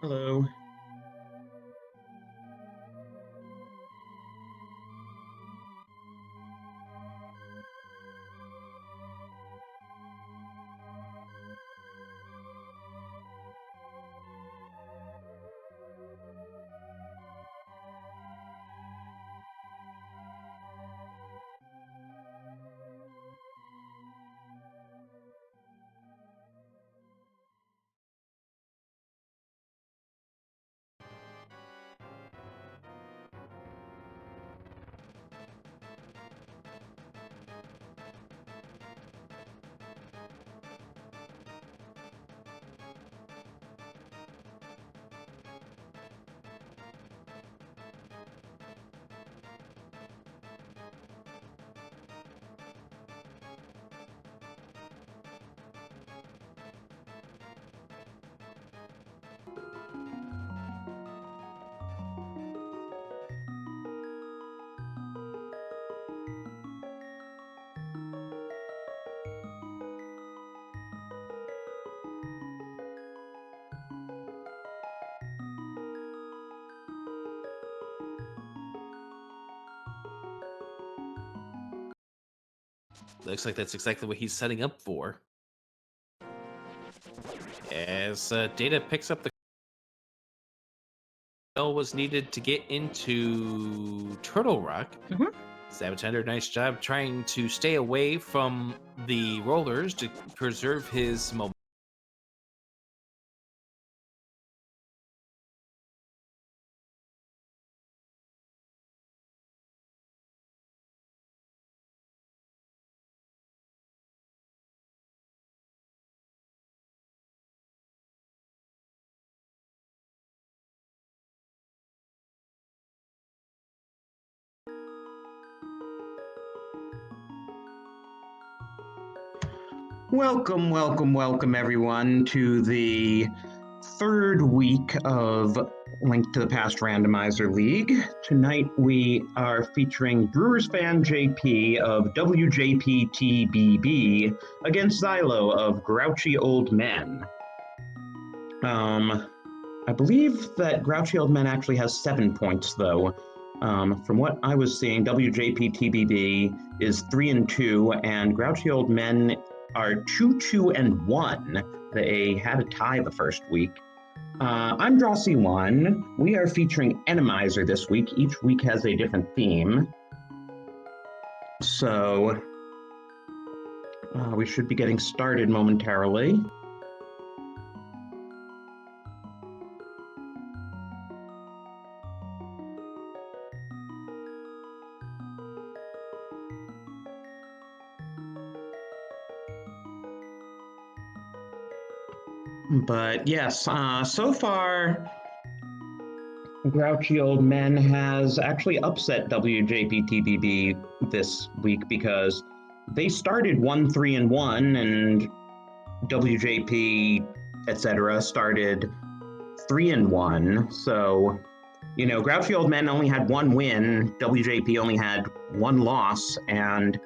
Hello. Looks like that's exactly what he's setting up for. As Data picks up the bell was needed to get into Turtle Rock. Sabotander, nice job trying to stay away from the rollers to preserve his momentum. Welcome, everyone, to the third week of Link to the Past Randomizer League. Tonight we are featuring Brewersfanjp of WJPTBB against Xilo of Grouchy Old Men. I believe that Grouchy Old Men actually has 7 points, though. From what I was seeing, WJPTBB is 3-2, and Grouchy Old Men are 2-2-1. They had a tie the first week. I'm Drosy1. We are featuring Enemizer this week. Each week has a different theme. So we should be getting started momentarily. But yes, so far, Grouchy Old Men has actually upset WJPTBB this week because they started 1-3-1, and WJP, etc., started 3-1. So, you know, Grouchy Old Men only had 1 win, WJP only had 1 loss, and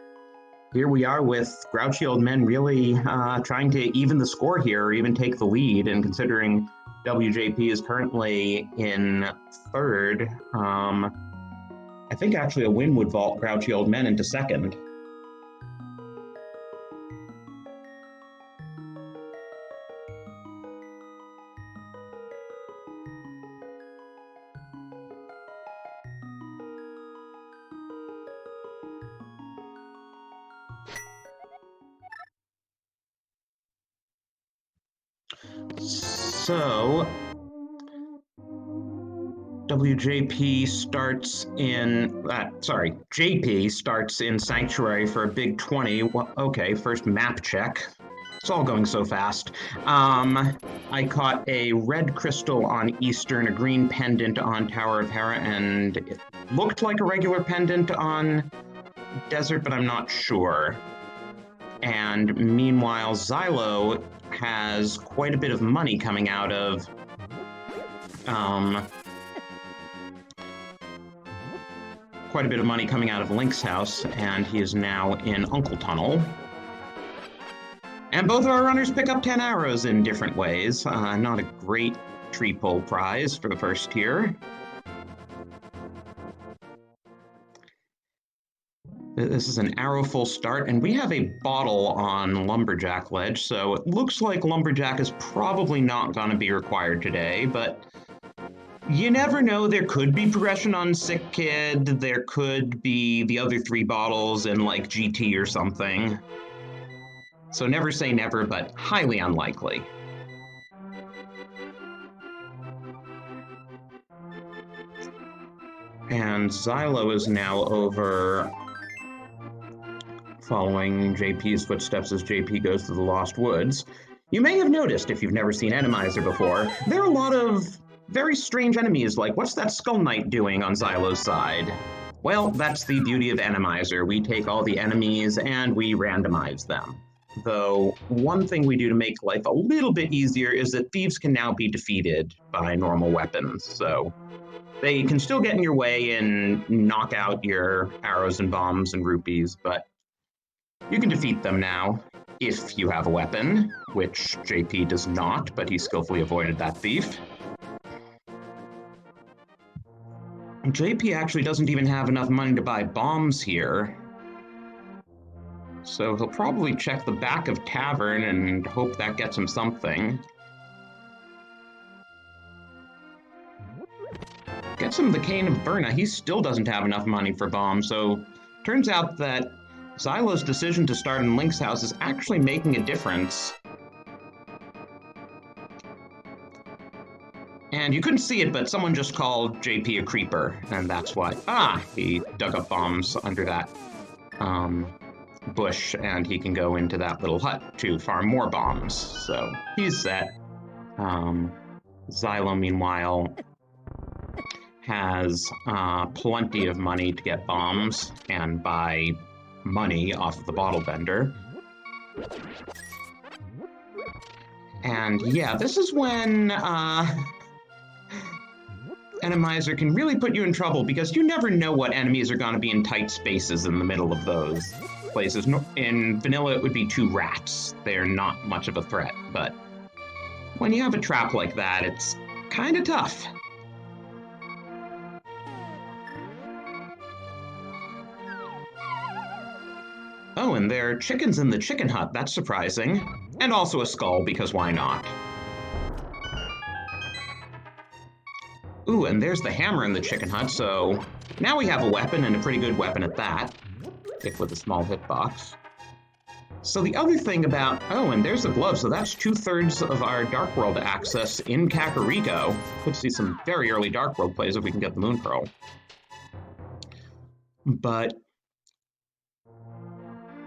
here we are with Grouchy Old Men really trying to even the score here, or even take the lead. And considering WJP is currently in third, I think actually a win would vault Grouchy Old Men into second. So, JP starts in Sanctuary for a big 20. Well, okay, first map check. It's all going so fast. I caught a red crystal on Eastern, a green pendant on Tower of Hera, and it looked like a regular pendant on Desert, but I'm not sure. And meanwhile, Xilo has quite a bit of money coming out of Link's house, and he is now in Uncle Tunnel. And both of our runners pick up 10 arrows in different ways. Not a great tree pole prize for the first tier. This is an arrow full start, and we have a bottle on Lumberjack Ledge, so it looks like Lumberjack is probably not going to be required today, but you never know. There could be progression on Sick Kid, there could be the other 3 bottles in like GT or something. So never say never, but highly unlikely. And Xilo is now over, following JP's footsteps as JP goes to the Lost Woods. You may have noticed, if you've never seen Enemizer before, there are a lot of very strange enemies, like what's that Skull Knight doing on Xylo's side? Well, that's the beauty of Enemizer. We take all the enemies and we randomize them. Though, one thing we do to make life a little bit easier is that thieves can now be defeated by normal weapons, so they can still get in your way and knock out your arrows and bombs and rupees, but you can defeat them now if you have a weapon, which JP does not, but he skillfully avoided that thief. JP actually doesn't even have enough money to buy bombs here, so he'll probably check the back of Tavern and hope that gets him something. Gets him the Cane of Verna. He still doesn't have enough money for bombs, so turns out that Xylo's decision to start in Link's house is actually making a difference. And you couldn't see it, but someone just called JP a creeper, and that's why. He dug up bombs under that bush, and he can go into that little hut to farm more bombs. So he's set. Xylo, meanwhile, has plenty of money to get bombs and buy money off of the bottle vendor. And yeah, this is when Enemizer can really put you in trouble, because you never know what enemies are going to be in tight spaces in the middle of those places. In vanilla, it would be 2 rats. They're not much of a threat, but when you have a trap like that, it's kind of tough. Oh, and there are chickens in the chicken hut. That's surprising. And also a skull, because why not? Ooh, and there's the hammer in the chicken hut, so now we have a weapon, and a pretty good weapon at that, if with a small hitbox. So the other thing about... Oh, and there's the glove, so that's 2/3 of our Dark World access in Kakariko. Could see some very early Dark World plays if we can get the Moon Pearl. But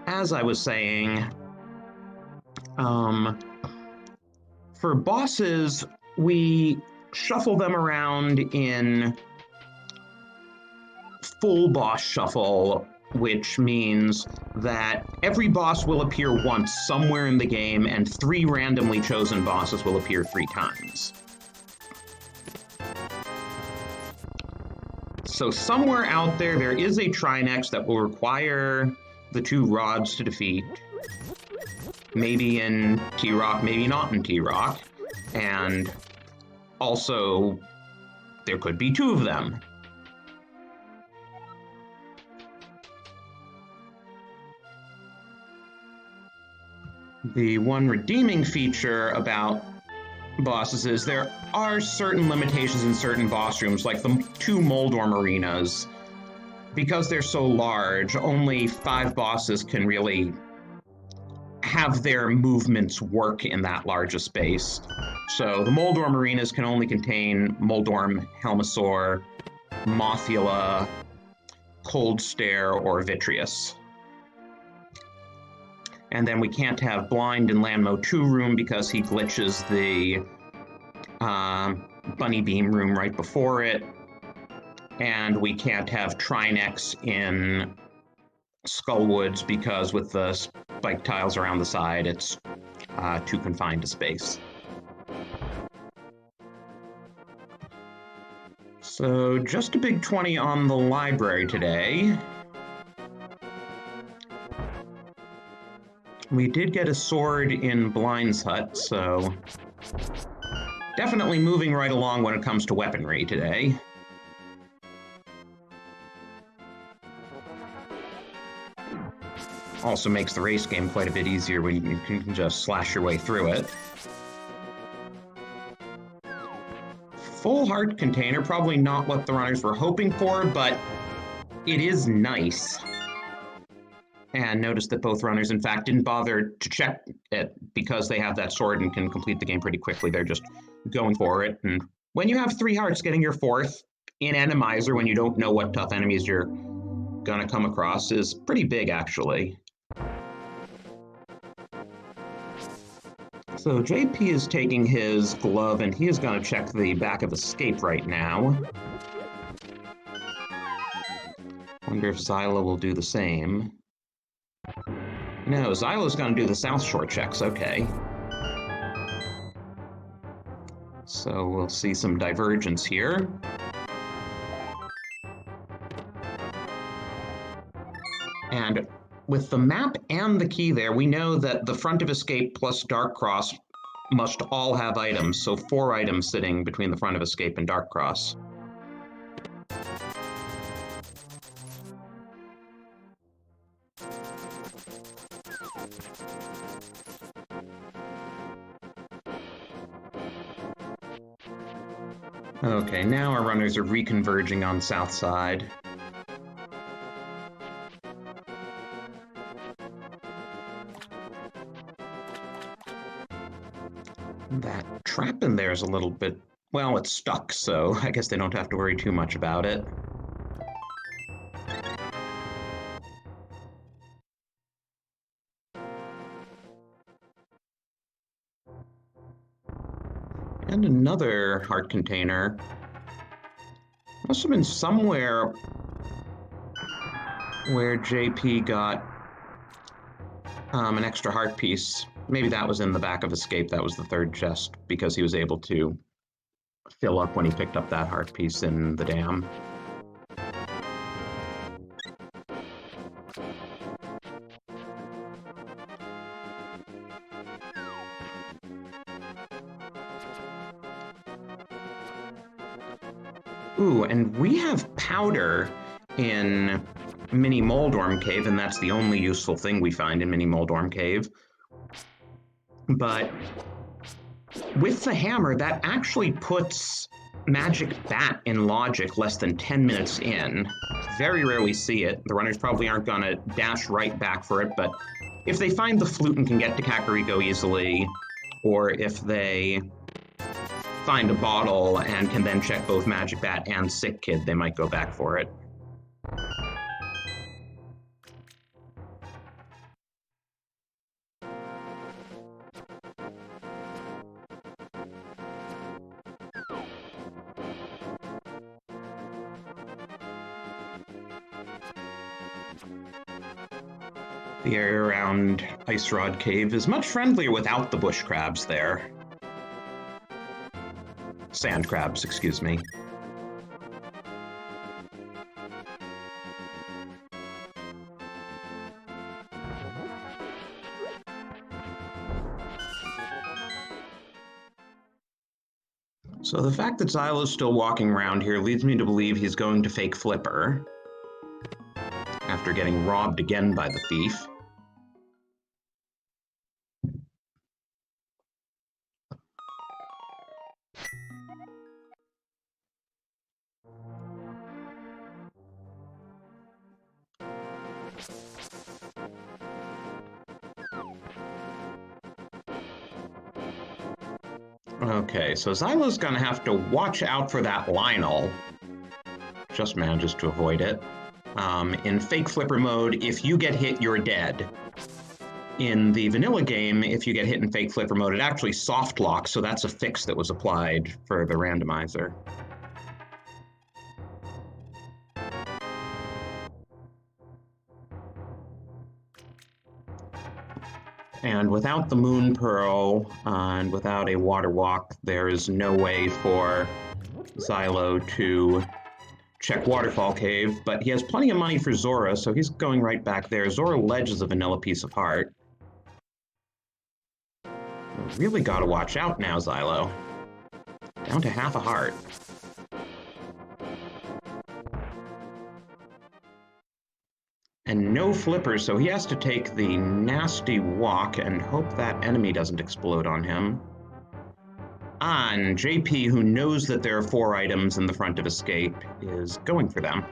as I was saying, for bosses, we shuffle them around in full boss shuffle, which means that every boss will appear once somewhere in the game, and 3 randomly chosen bosses will appear 3 times. So somewhere out there is a Trinex that will require the 2 rods to defeat. Maybe in T-Rock, maybe not in T-Rock. And also, there could be 2 of them. The one redeeming feature about bosses is there are certain limitations in certain boss rooms, like the 2 Moldorm arenas. Because they're so large, only 5 bosses can really have their movements work in that large a space. So the Moldorm arenas can only contain Moldorm, Helmasaur, Mothula, Cold Stare, or Vitreous. And then we can't have Blind in Lanmo 2 room because he glitches the Bunny Beam room right before it. And we can't have Trinex in Skullwoods because with the spike tiles around the side, it's too confined to space. So just a big 20 on the library today. We did get a sword in Blind's hut, so Definitely moving right along when it comes to weaponry today. Also makes the race game quite a bit easier when you can just slash your way through it. Full heart container, probably not what the runners were hoping for, but it is nice. And notice that both runners, in fact, didn't bother to check it because they have that sword and can complete the game pretty quickly. They're just going for it. And when you have 3 hearts, getting your 4th in Enemizer when you don't know what tough enemies you're gonna come across is pretty big, actually. So JP is taking his glove and he is going to check the back of Escape right now. Wonder if Xylo will do the same. No, Xylo's going to do the South Shore checks, okay. So we'll see some divergence here. And with the map and the key there, we know that the front of Escape plus Dark Cross must all have items, so 4 items sitting between the front of Escape and Dark Cross. Okay, now our runners are reconverging on South Side. That trap in there is a little bit, well, it's stuck, so I guess they don't have to worry too much about it. And another heart container. Must have been somewhere where JP got an extra heart piece. Maybe that was in the back of Escape. That was the 3rd chest because he was able to fill up when he picked up that heart piece in the dam. Ooh, and we have powder in Mini Moldorm Cave, and that's the only useful thing we find in Mini Moldorm Cave. But with the hammer, that actually puts Magic Bat in Logic less than 10 minutes in. Very rarely see it. The runners probably aren't going to dash right back for it, but if they find the flute and can get to Kakariko easily, or if they find a bottle and can then check both Magic Bat and Sick Kid, they might go back for it. The area around Ice Rod Cave is much friendlier without the bush crabs there. Sand crabs, excuse me. So the fact that Xylo's still walking around here leads me to believe he's going to fake Flipper after getting robbed again by the thief. Okay, so Xylo's gonna have to watch out for that Lionel. Just manages to avoid it. In fake Flipper mode, if you get hit, you're dead. In the vanilla game, if you get hit in fake Flipper mode, it actually soft locks, so that's a fix that was applied for the randomizer. And without the Moon Pearl and without a Water Walk, there is no way for Xylo to check Waterfall Cave, but he has plenty of money for Zora, so he's going right back there. Zora Ledge is a vanilla piece of heart. Really gotta watch out now, Xylo. Down to half a heart. And no flippers, so he has to take the nasty walk and hope that enemy doesn't explode on him. And JP, who knows that there are 4 items in the front of escape, is going for them.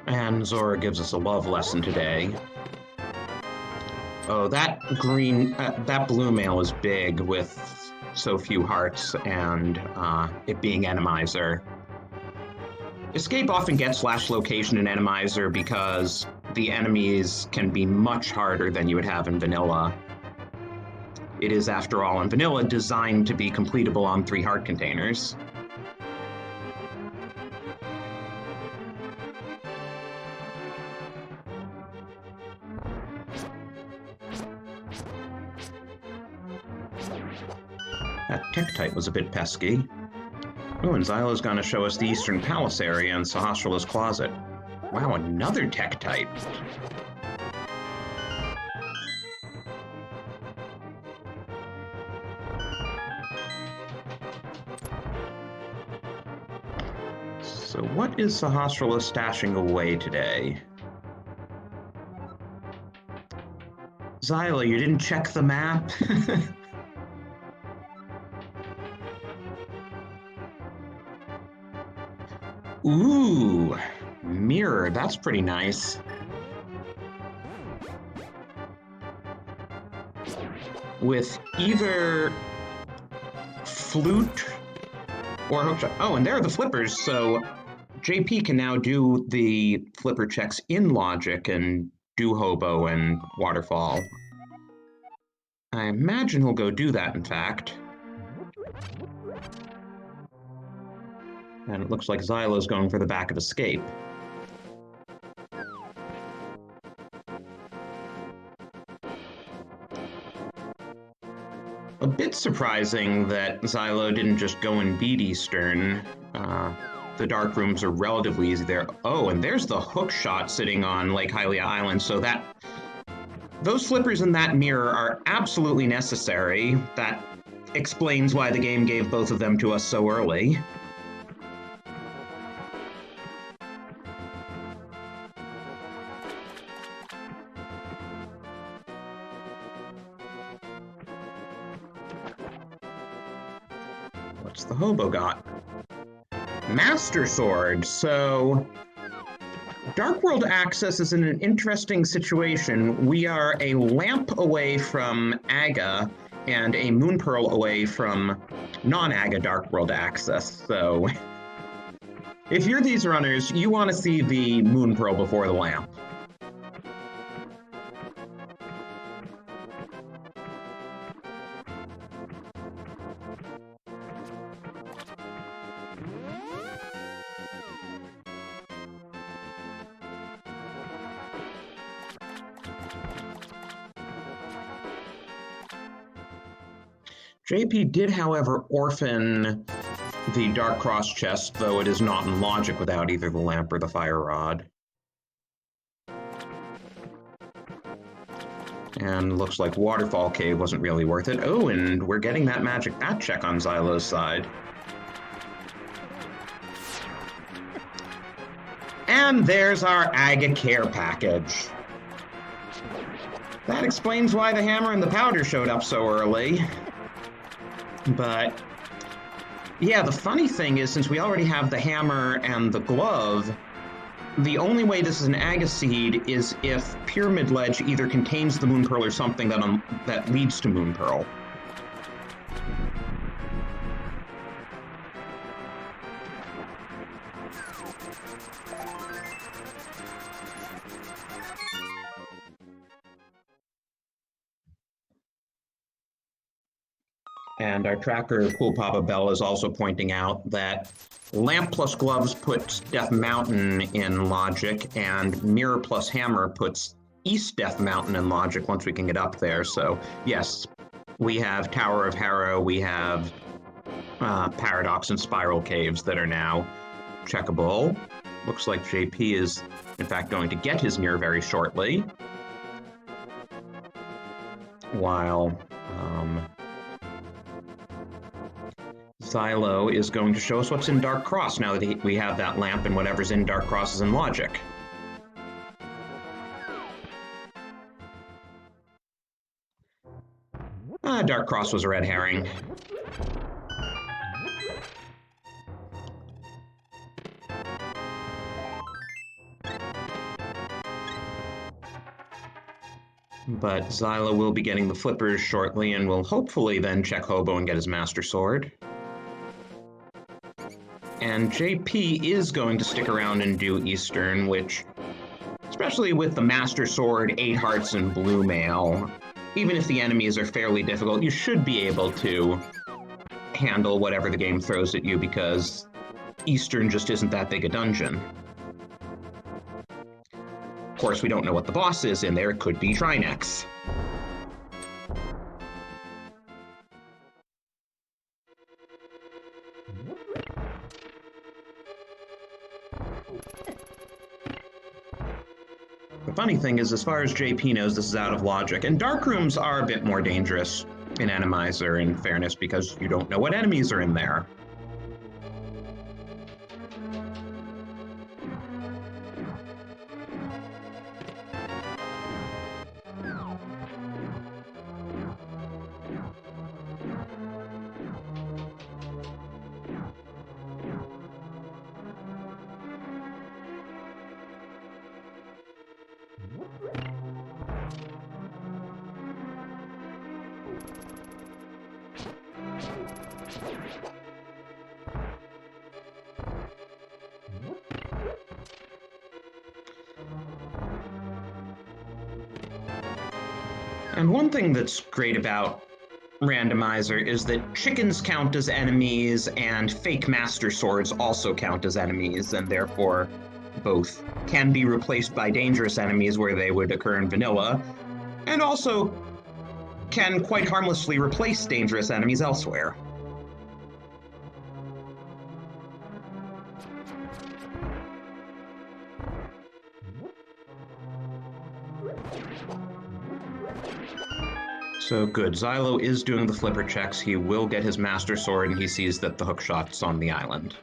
And Zora gives us a love lesson today. Oh, that blue mail is big with so few hearts and it being Enemizer. Escape often gets slash location in Enemizer because the enemies can be much harder than you would have in vanilla. It is, after all, in vanilla, designed to be completable on 3 heart containers. That Tektite was a bit pesky. Oh, and Xylo's gonna show us the Eastern Palace area and Sahasrala's closet. Wow, another Tektite. So what is Sahasrala stashing away today? Xylo, you didn't check the map? Ooh, mirror, that's pretty nice. With either flute or hookshot. Oh, and there are the flippers, so JP can now do the flipper checks in Logic and do Hobo and Waterfall. I imagine he'll go do that, in fact. And it looks like Xylo's going for the back of Escape. A bit surprising that Xylo didn't just go and beat Eastern. The dark rooms are relatively easy there. Oh, and there's the hook shot sitting on Lake Hylia Island, so those flippers in that mirror are absolutely necessary. That explains why the game gave both of them to us so early. What's the Hobo got? Master Sword. So Dark World Access is in an interesting situation. We are a lamp away from Aga and a Moon Pearl away from non-Aga Dark World Access. So if you're these runners, you want to see the Moon Pearl before the lamp. JP did, however, orphan the Dark Cross chest, though it is not in Logic without either the lamp or the fire rod. And looks like Waterfall Cave wasn't really worth it. Oh, and we're getting that magic bat check on Xylo's side. And there's our Aga care package. That explains why the hammer and the powder showed up so early. But yeah, the funny thing is, since we already have the hammer and the glove, the only way this is an Aga seed is if Pyramid Ledge either contains the Moon Pearl or something that leads to Moon Pearl. And our tracker, Pool Papa Bell, is also pointing out that Lamp plus Gloves puts Death Mountain in Logic, and Mirror plus Hammer puts East Death Mountain in Logic once we can get up there. So, yes, we have Tower of Harrow, we have Paradox and Spiral Caves that are now checkable. Looks like JP is, in fact, going to get his mirror very shortly. While Xilo is going to show us what's in Dark Cross now that we have that lamp, and whatever's in Dark Cross is in Logic. Dark Cross was a red herring. But Xilo will be getting the flippers shortly and will hopefully then check Hobo and get his Master Sword. And JP is going to stick around and do Eastern, which, especially with the Master Sword, 8 hearts, and blue mail, even if the enemies are fairly difficult, you should be able to handle whatever the game throws at you, because Eastern just isn't that big a dungeon. Of course, we don't know what the boss is in there. It could be Trinex. The funny thing is, as far as JP knows, this is out of Logic, and Dark Rooms are a bit more dangerous in Enemizer, in fairness, because you don't know what enemies are in there. And one thing that's great about Randomizer is that chickens count as enemies and fake Master Swords also count as enemies, and therefore both can be replaced by dangerous enemies where they would occur in vanilla, and also can quite harmlessly replace dangerous enemies elsewhere. So good. Xilo is doing the flipper checks. He will get his Master Sword, and he sees that the hookshot's on the island.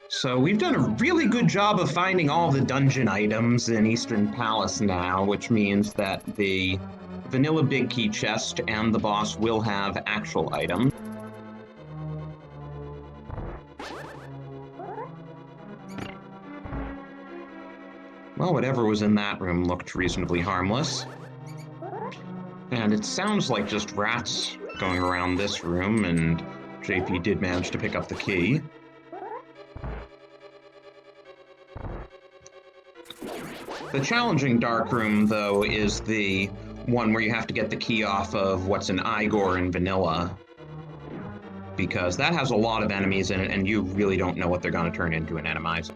So we've done a really good job of finding all the dungeon items in Eastern Palace now, which means that the vanilla big key chest and the boss will have actual items. Well, whatever was in that room looked reasonably harmless. And it sounds like just rats going around this room, and JP did manage to pick up the key. The challenging dark room, though, is the one where you have to get the key off of what's an Igor in vanilla, because that has a lot of enemies in it, and you really don't know what they're going to turn into in Enemizer.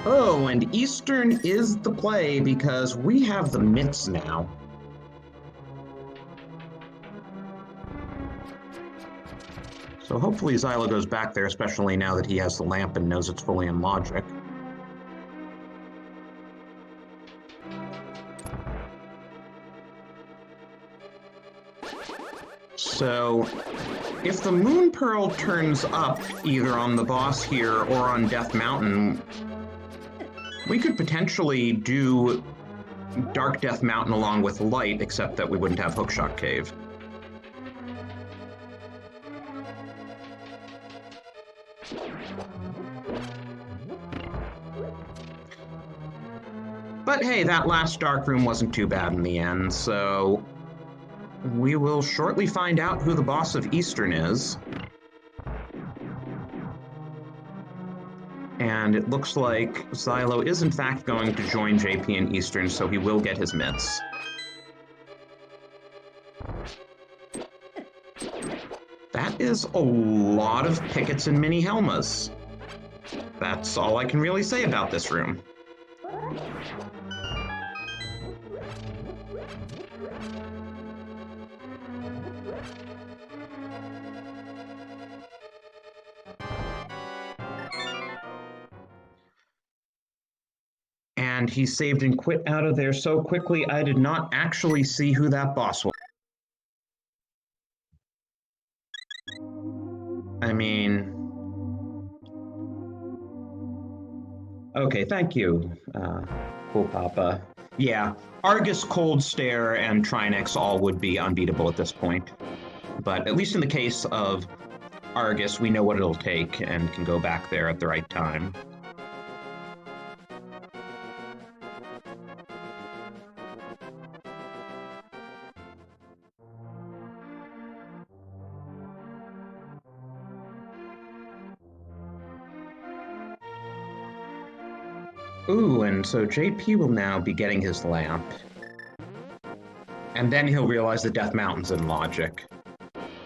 Oh, and Eastern is the play, because we have the mitts now. So hopefully Xilo goes back there, especially now that he has the lamp and knows it's fully in Logic. So if the Moon Pearl turns up either on the boss here or on Death Mountain, we could potentially do Dark Death Mountain along with Light, except that we wouldn't have Hookshot Cave. But hey, that last dark room wasn't too bad in the end, so we will shortly find out who the boss of Eastern is. And it looks like Xilo is in fact going to join JP in Eastern, so he will get his mitts. That is a lot of pickets and mini helmas. That's all I can really say about this room. And he saved and quit out of there so quickly, I did not actually see who that boss was. I mean... Okay, thank you, Cool Papa. Yeah, Argus, Cold Stare, and Trinex all would be unbeatable at this point. But at least in the case of Argus, we know what it'll take and can go back there at the right time. Ooh, and so JP will now be getting his lamp. And then he'll realize the Death Mountain's in logic.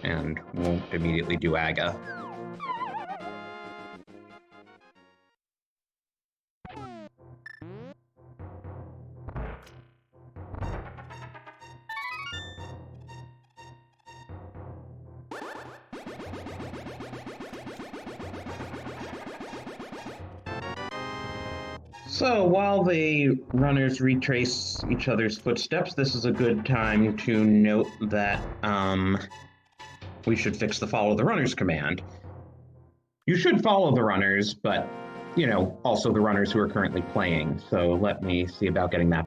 And won't immediately do Aga. So while the runners retrace each other's footsteps, this is a good time to note that we should fix the follow the runners command. You should follow the runners, but, you know, also the runners who are currently playing. So let me see about getting that.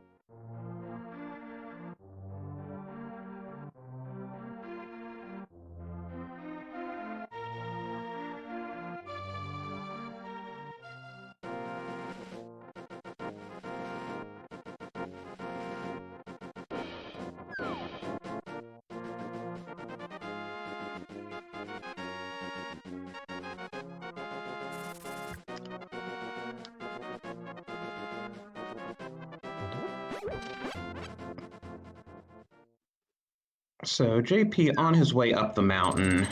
So JP on his way up the mountain.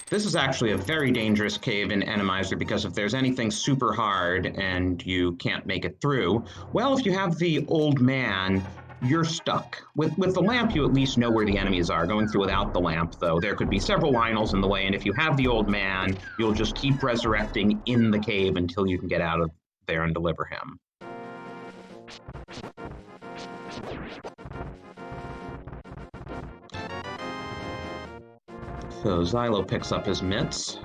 This is actually a very dangerous cave in Enemizer because if there's anything super hard and you can't make it through, well, if you have the old man, you're stuck. With the lamp, you at least know where the enemies are. Going through without the lamp, though, there could be several Lionels in the way, and if you have the old man, you'll just keep resurrecting in the cave until you can get out of there and deliver him. So Xilo picks up his mitts.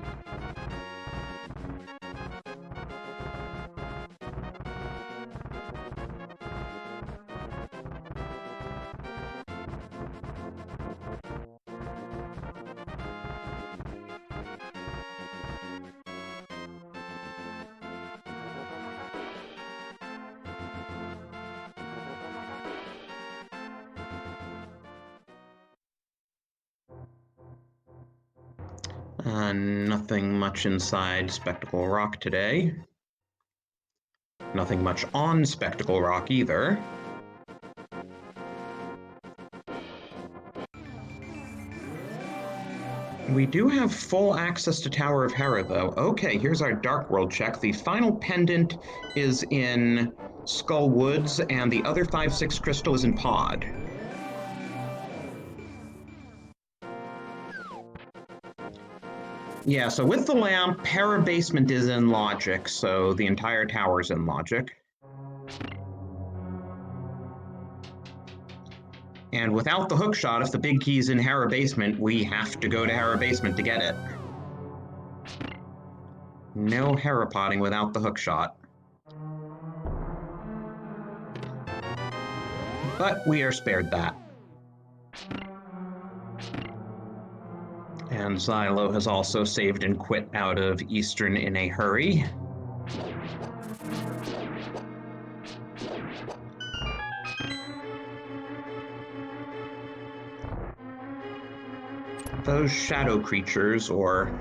Nothing much inside Spectacle Rock today. Nothing much on Spectacle Rock either. We do have full access to Tower of Hera, though. Okay, here's our Dark World check. The final pendant is in Skull Woods, and the other 5/6 crystal is in Pod. Yeah, so with the lamp, Hera Basement is in Logic, so the entire tower's in Logic. And without the hookshot, if the big key's in Hera Basement, we have to go to Hera Basement to get it. No Hera potting without the hookshot. But we are spared that. And Xilo has also saved and quit out of Eastern in a hurry. Those shadow creatures, or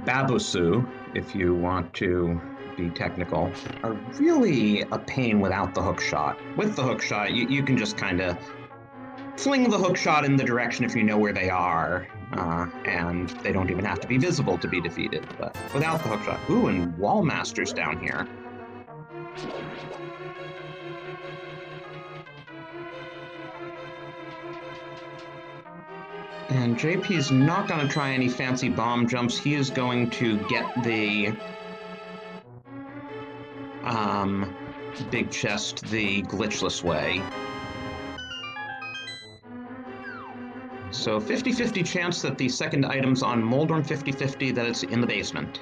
Babusu, if you want to be technical, are really a pain without the hookshot. With the hookshot, you can just kind of fling the hook shot in the direction if you know where they are, and they don't even have to be visible to be defeated, but without the hook shot. Ooh, and Wallmaster's down here. And JP's not going to try any fancy bomb jumps. He is going to get the big chest the glitchless way. So 50-50 chance that the second item's on Moldorm, 50-50 that it's in the basement.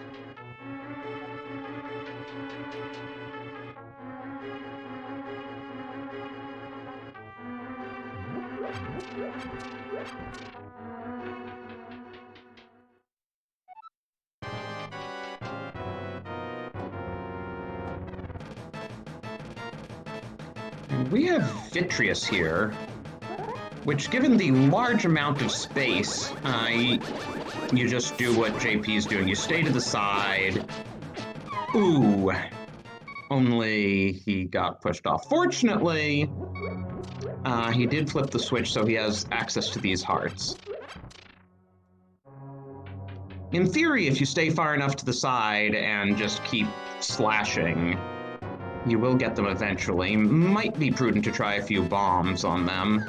And we have Vitreous here, which, given the large amount of space, you just do what JP's doing. You stay to the side. Ooh. Only he got pushed off. Fortunately, he did flip the switch, so he has access to these hearts. In theory, if you stay far enough to the side and just keep slashing, you will get them eventually. Might be prudent to try a few bombs on them.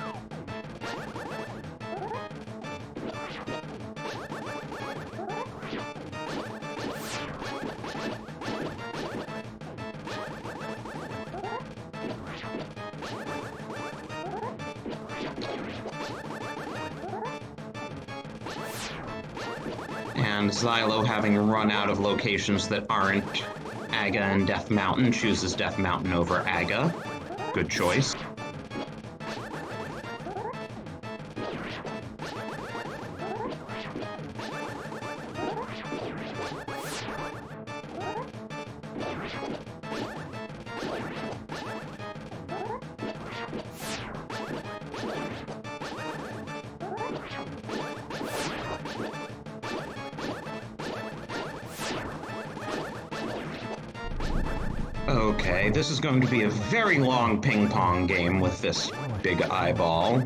And Xilo, having run out of locations that aren't Aga and Death Mountain, chooses Death Mountain over Aga. Good choice. Okay, this is going to be a very long ping-pong game with this big eyeball.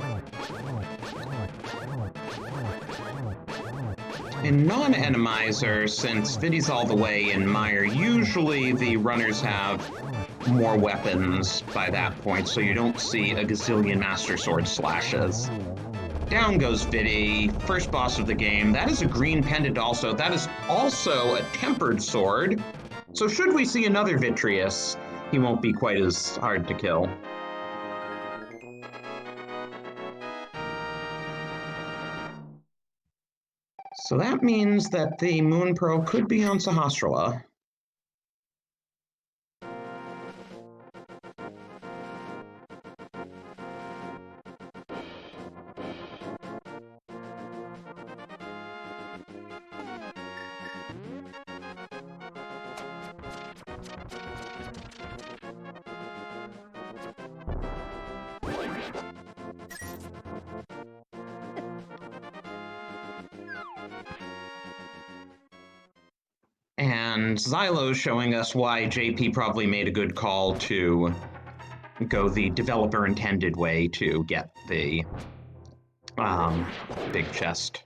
In non-enemizer, since Viddy's all the way in Mire, usually the runners have more weapons by that point, so you don't see a gazillion Master Sword slashes. Down goes Viddy, first boss of the game. That is a green pendant also. That is also a tempered sword. So should we see another Vitreous, he won't be quite as hard to kill. So that means that the Moon Pearl could be on Sahasrara. And Xylo's showing us why JP probably made a good call to go the developer-intended way to get the big chest.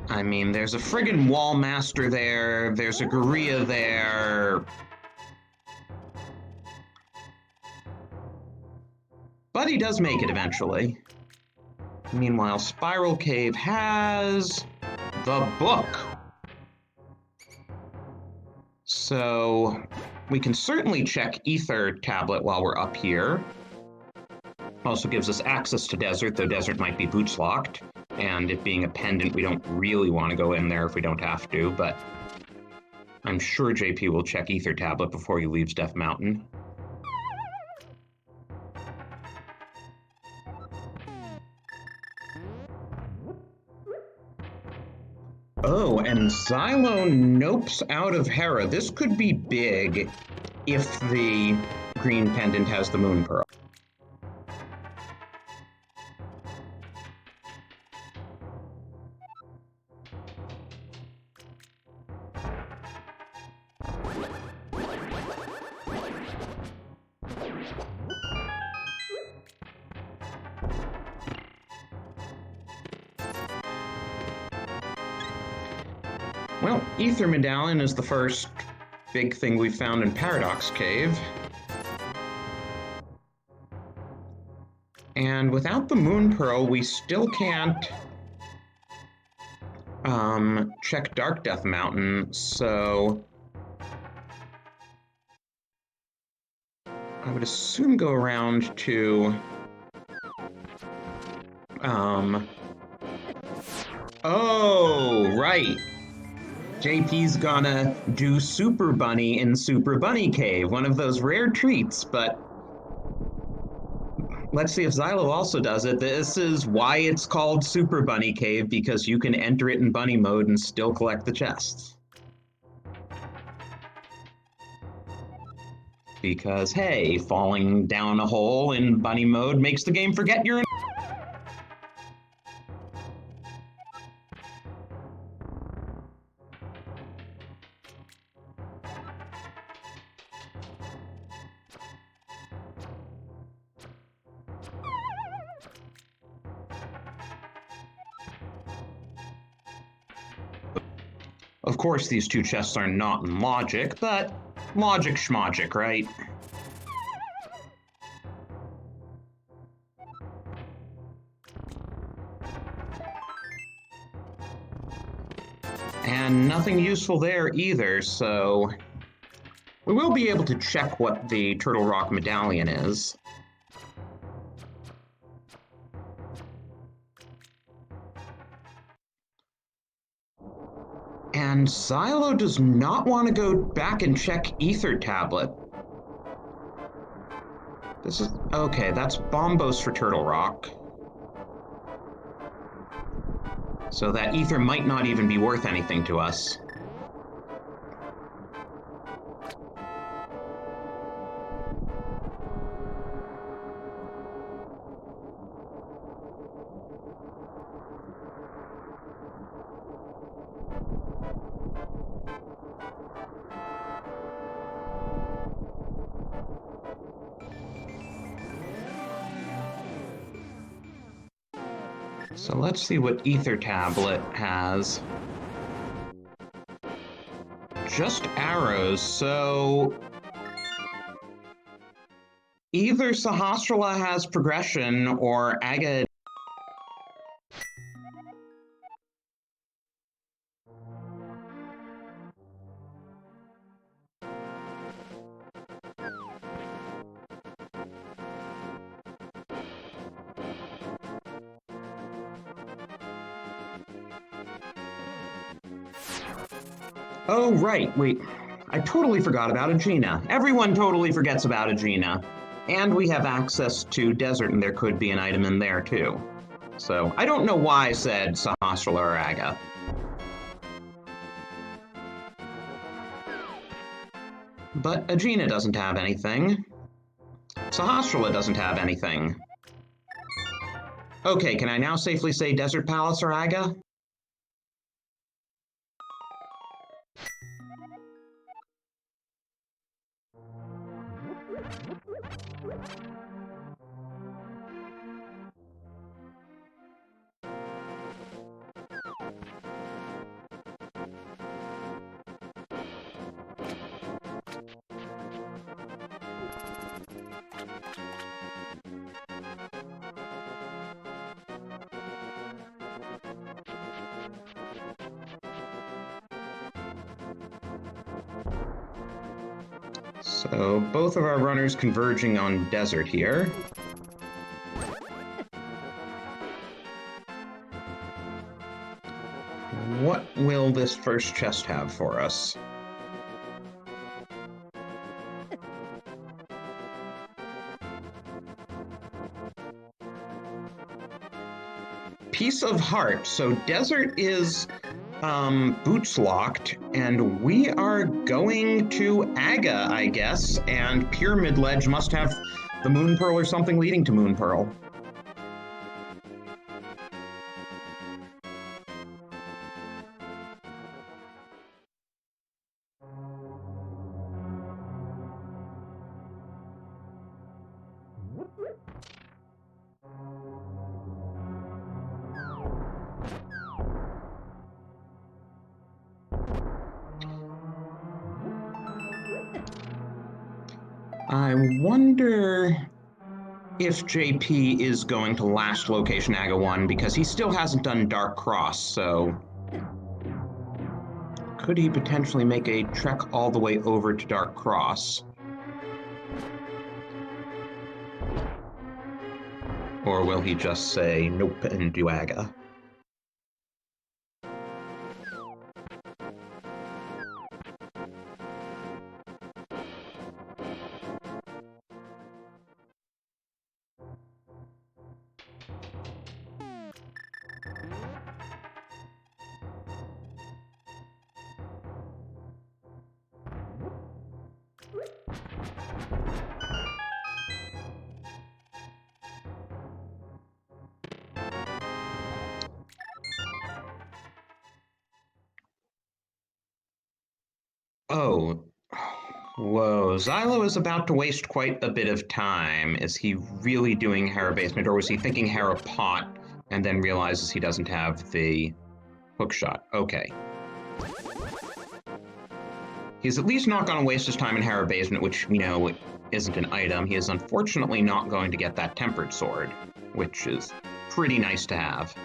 I mean, there's a friggin' Wallmaster there, there's a Gorilla there. But he does make it eventually. Meanwhile, Spiral Cave has the book. So we can certainly check Ether Tablet while we're up here. Also gives us access to Desert, though Desert might be boots locked. And it being a pendant, we don't really want to go in there if we don't have to, but I'm sure JP will check Ether Tablet before he leaves Death Mountain. Oh, and Xylo nopes out of Hera. This could be big if the green pendant has the Moon Pearl. Well, Ether Medallion is the first big thing we found in Paradox Cave. And without the Moon Pearl, we still can't check Dark Death Mountain, so I would assume go around to oh, right. JP's gonna do Super Bunny in Super Bunny Cave, one of those rare treats, but let's see if Xilo also does it. This is why it's called Super Bunny Cave, because you can enter it in bunny mode and still collect the chests. Because, hey, falling down a hole in bunny mode makes the game forget you're in. Of course, these two chests are not in logic, but logic schmogic, right? And nothing useful there either, so we will be able to check what the Turtle Rock Medallion is. And Xilo does not want to go back and check Ether Tablet. This is... okay, that's Bombos for Turtle Rock. So that Ether might not even be worth anything to us. So let's see what Ether Tablet has. Just arrows, so either Sahasrara has progression or Aga. Oh, right, wait. I totally forgot about Aegina. Everyone totally forgets about Aegina. And we have access to Desert, and there could be an item in there, too. So, I don't know why I said Sahasrara or Aga. But Aegina doesn't have anything. Sahasrara doesn't have anything. Okay, can I now safely say Desert Palace or Aga? So both of our runners converging on Desert here. What will this first chest have for us? Piece of Heart. So Desert is boots locked, and we are going to Aga, I guess, and Pyramid Ledge must have the Moon Pearl or something leading to Moon Pearl. I wonder if JP is going to last location Aga 1, because he still hasn't done Dark Cross, so could he potentially make a trek all the way over to Dark Cross? Or will he just say nope and do Aga? Oh, whoa. Xylo is about to waste quite a bit of time. Is he really doing Hera Basement, or was he thinking Hera Pot and then realizes he doesn't have the hook shot? Okay. He's at least not going to waste his time in Hera Basement, which we know isn't an item. He is unfortunately not going to get that Tempered Sword, which is pretty nice to have.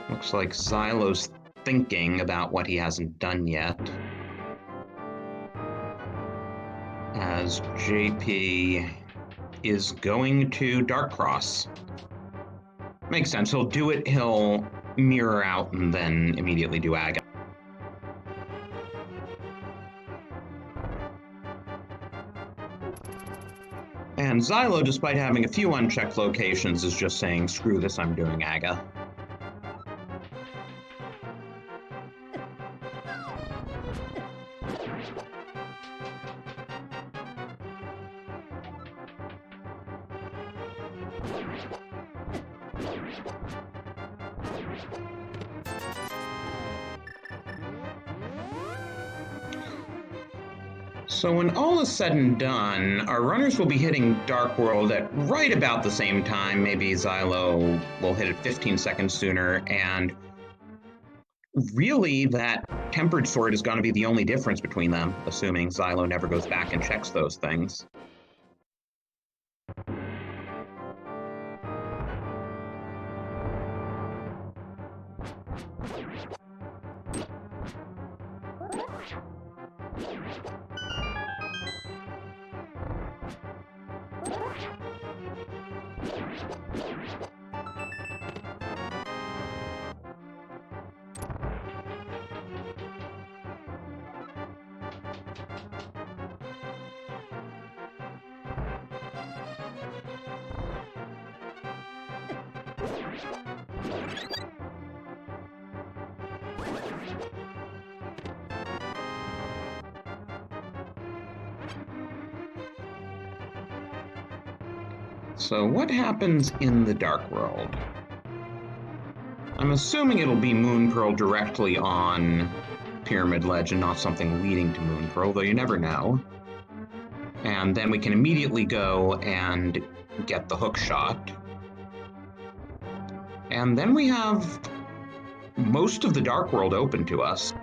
Looks like Xylo's thinking about what he hasn't done yet, as JP is going to Dark Cross. Makes sense. He'll do it, he'll mirror out, and then immediately do Aga. And Xylo, despite having a few unchecked locations, is just saying, screw this, I'm doing Aga. So when all is said and done, our runners will be hitting Dark World at right about the same time. Maybe Xylo will hit it 15 seconds sooner, and really that Tempered Sword is going to be the only difference between them, assuming Xylo never goes back and checks those things. So what happens in the Dark World? I'm assuming it'll be Moon Pearl directly on Pyramid Ledge and not something leading to Moon Pearl, though you never know. And then we can immediately go and get the hook shot. And then we have most of the Dark World open to us.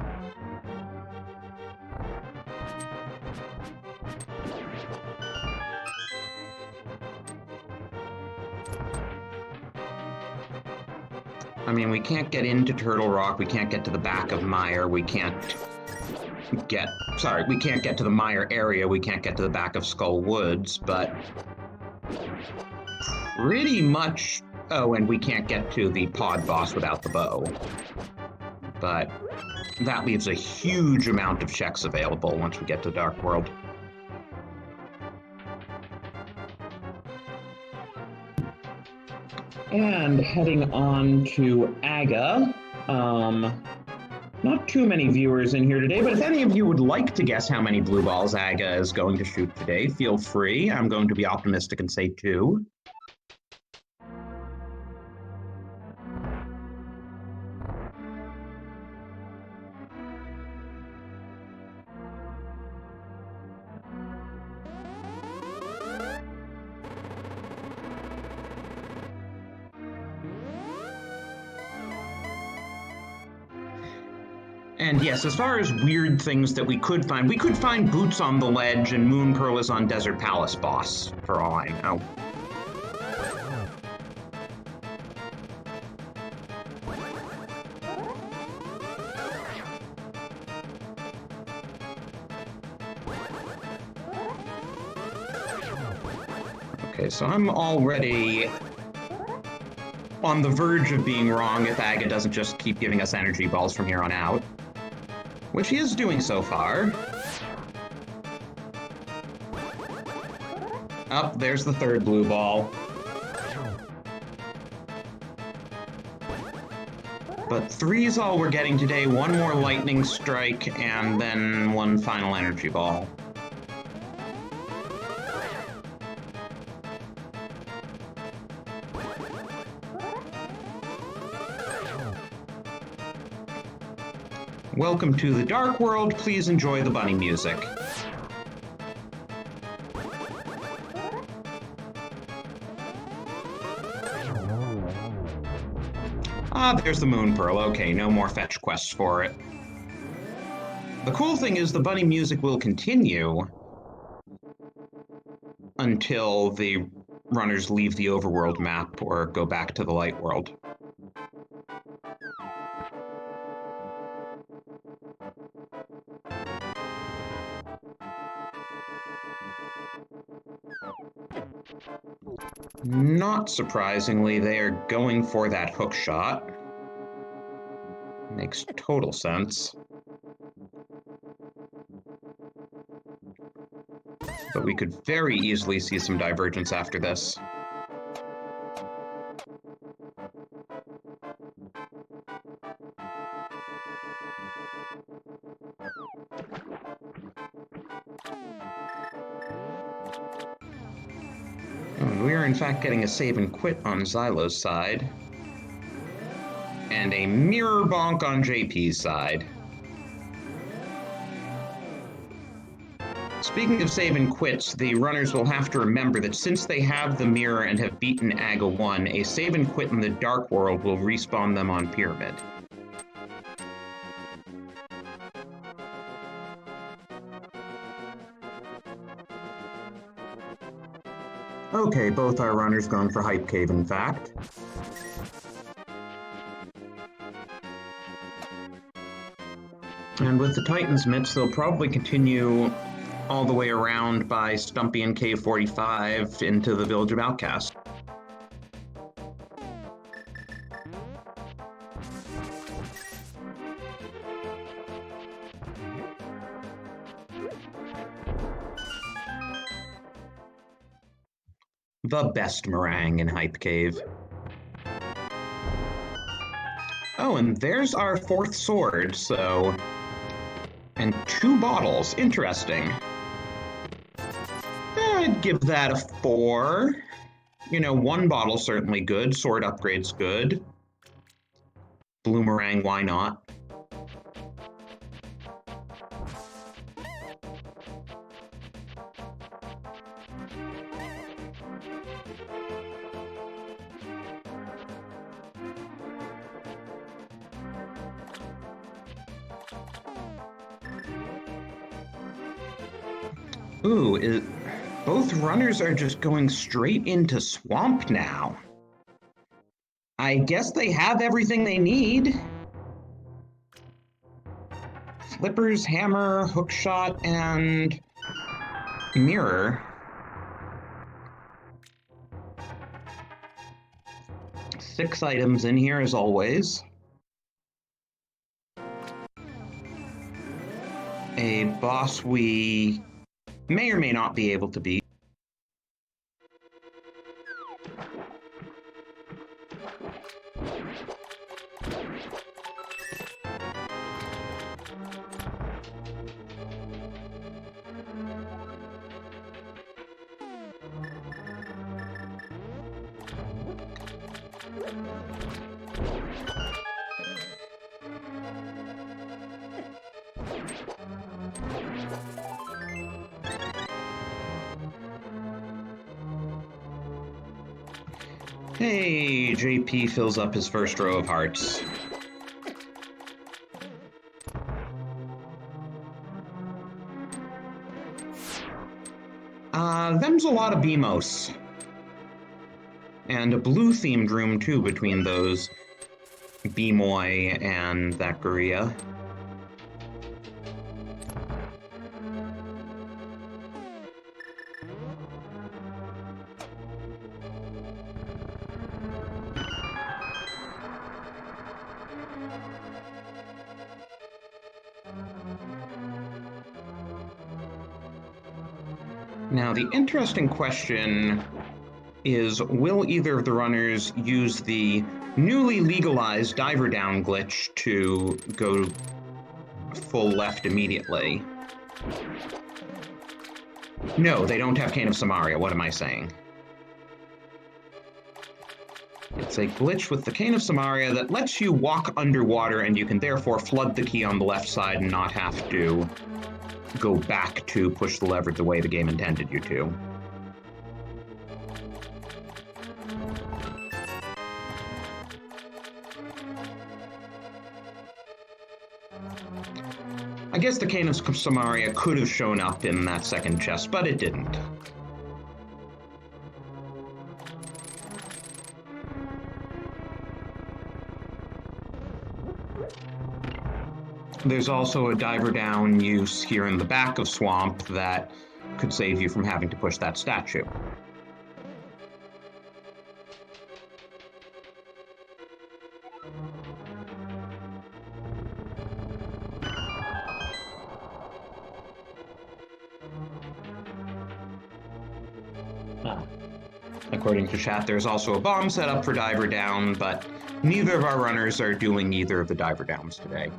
I mean, we can't get into Turtle Rock, we can't get to the back of Mire, we can't get to the Mire area, we can't get to the back of Skull Woods, but pretty much, oh, and we can't get to the pod boss without the bow. But that leaves a huge amount of checks available once we get to Dark World. And heading on to Aga, not too many viewers in here today, but if any of you would like to guess how many blue balls Aga is going to shoot today, feel free. I'm going to be optimistic and say 2. And yes, as far as weird things that we could find Boots on the Ledge and Moon Pearl is on Desert Palace boss, for all I know. Okay, so I'm already on the verge of being wrong if Aga doesn't just keep giving us energy balls from here on out. Which he is doing so far. Oh, there's the third blue ball. But 3's all we're getting today. One more lightning strike, and then one final energy ball. Welcome to the Dark World. Please enjoy the bunny music. Ah, there's the Moon Pearl. Okay, no more fetch quests for it. The cool thing is the bunny music will continue until the runners leave the overworld map or go back to the light world. Not surprisingly, they are going for that hook shot. Makes total sense. But we could very easily see some divergence after this. We are in fact getting a save and quit on Xylo's side. And a mirror bonk on JP's side. Speaking of save and quits, the runners will have to remember that since they have the mirror and have beaten Aga 1, a save and quit in the Dark World will respawn them on Pyramid. Okay, both our runners gone for Hype Cave, in fact. And with the Titan's Mitts, they'll probably continue all the way around by Stumpy and Cave 45 into the Village of Outcast. The best meringue in Hype Cave. Oh, and there's our fourth sword, so... And 2 bottles. Interesting. I'd give that a 4. You know, 1 bottle certainly good. Sword upgrade's good. Blue meringue, why not? Ooh, both runners are just going straight into Swamp now. I guess they have everything they need. Flippers, hammer, hookshot, and mirror. 6 items in here as always. A boss we may or may not be able to beat. Hey, JP fills up his first row of hearts. Them's a lot of BMOS. And a blue-themed room, too, between those Bmoy and that Guria. Now, the interesting question is, will either of the runners use the newly legalized diver down glitch to go full left immediately? No, they don't have Cane of Samaria. What am I saying? It's a glitch with the Cane of Samaria that lets you walk underwater, and you can therefore flood the key on the left side and not have to go back to push the lever the way the game intended you to. I guess the Cane of Samaria could have shown up in that second chest, but it didn't. There's also a diver down use here in the back of Swamp that could save you from having to push that statue. According to chat, there's also a bomb set up for diver down, but neither of our runners are doing either of the diver downs today.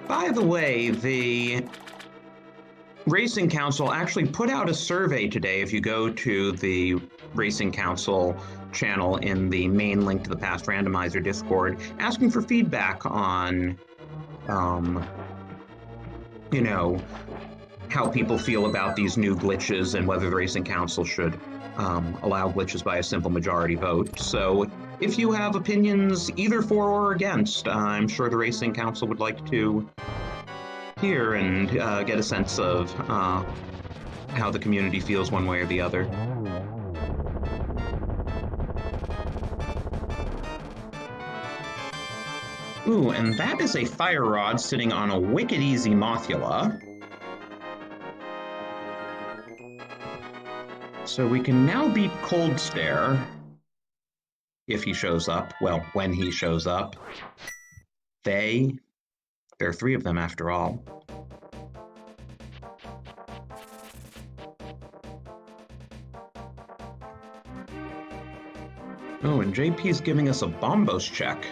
By the way, the Racing Council actually put out a survey today, if you go to the Racing Council channel in the main link to the Past Randomizer Discord, asking for feedback on, you know, how people feel about these new glitches and whether the Racing Council should allow glitches by a simple majority vote. So if you have opinions either for or against, I'm sure the Racing Council would like to hear and get a sense of how the community feels one way or the other. Ooh, and that is a fire rod sitting on a wicked easy Mothula. So we can now beat Cold Stare if he shows up. Well, when he shows up. There are three of them after all. Oh, and JP's giving us a Bombos check.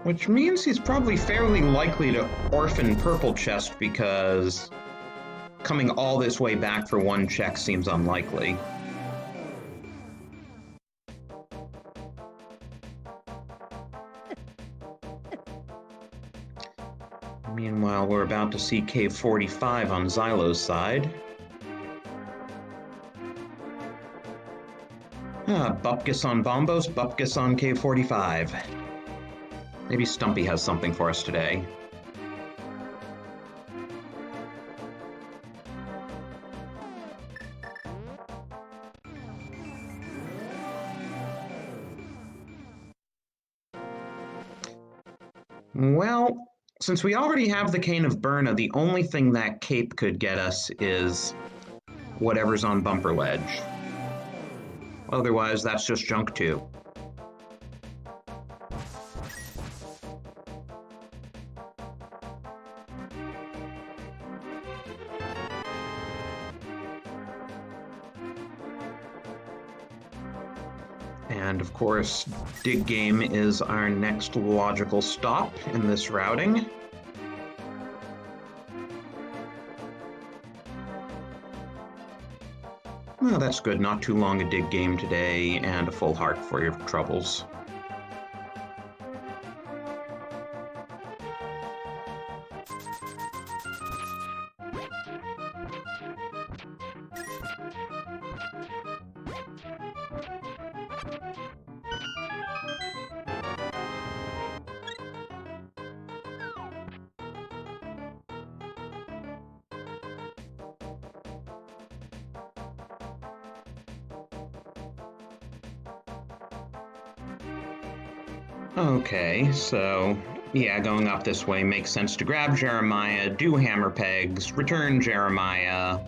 Which means he's probably fairly likely to orphan Purple Chest, because coming all this way back for one check seems unlikely. Meanwhile, we're about to see Cave 45 on Xylo's side. Bupkis on Bombos, Bupkis on Cave 45. Maybe Stumpy has something for us today. Well, since we already have the Cane of Burna, the only thing that cape could get us is whatever's on Bumper Ledge. Otherwise, that's just junk too. And of course, Dig Game is our next logical stop in this routing. Well, that's good. Not too long a dig game today, and a full heart for your troubles. Okay, so yeah, going up this way makes sense to grab Jeremiah, do hammer pegs, return Jeremiah.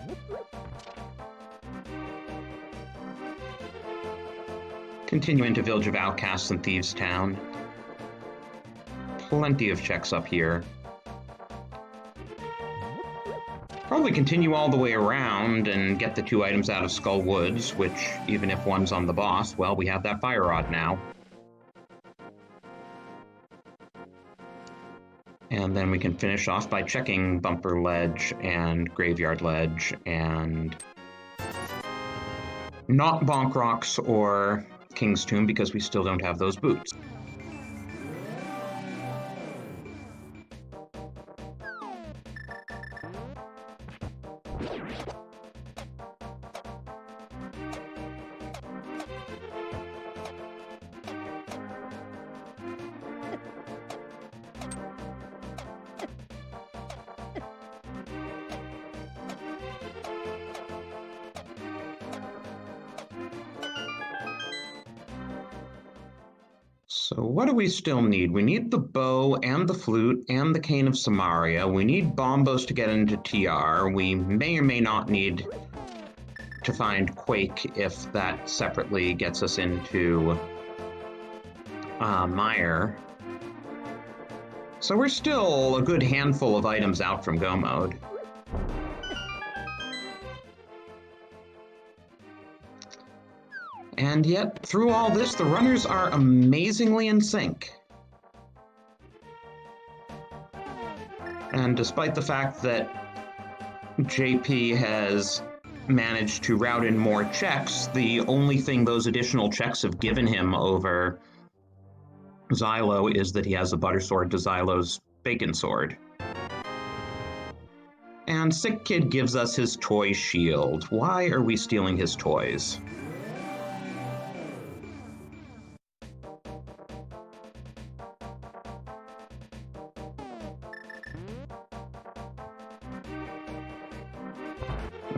Continue into Village of Outcasts and Thieves Town. Plenty of checks up here. Probably continue all the way around and get the 2 items out of Skull Woods, which, even if one's on the boss, well, we have that Fire Rod now. And then we can finish off by checking Bumper Ledge and Graveyard Ledge and not Bonk Rocks or King's Tomb because we still don't have those boots. So what do we still need? We need the bow and the flute and the cane of Samaria. We need bombos to get into TR. We may or may not need to find Quake if that separately gets us into Mire. So we're still a good handful of items out from Go Mode. And yet, through all this, the runners are amazingly in sync. And despite the fact that JP has managed to route in more checks, the only thing those additional checks have given him over Xilo is that he has a butter sword to Xylo's bacon sword. And Sick Kid gives us his toy shield. Why are we stealing his toys?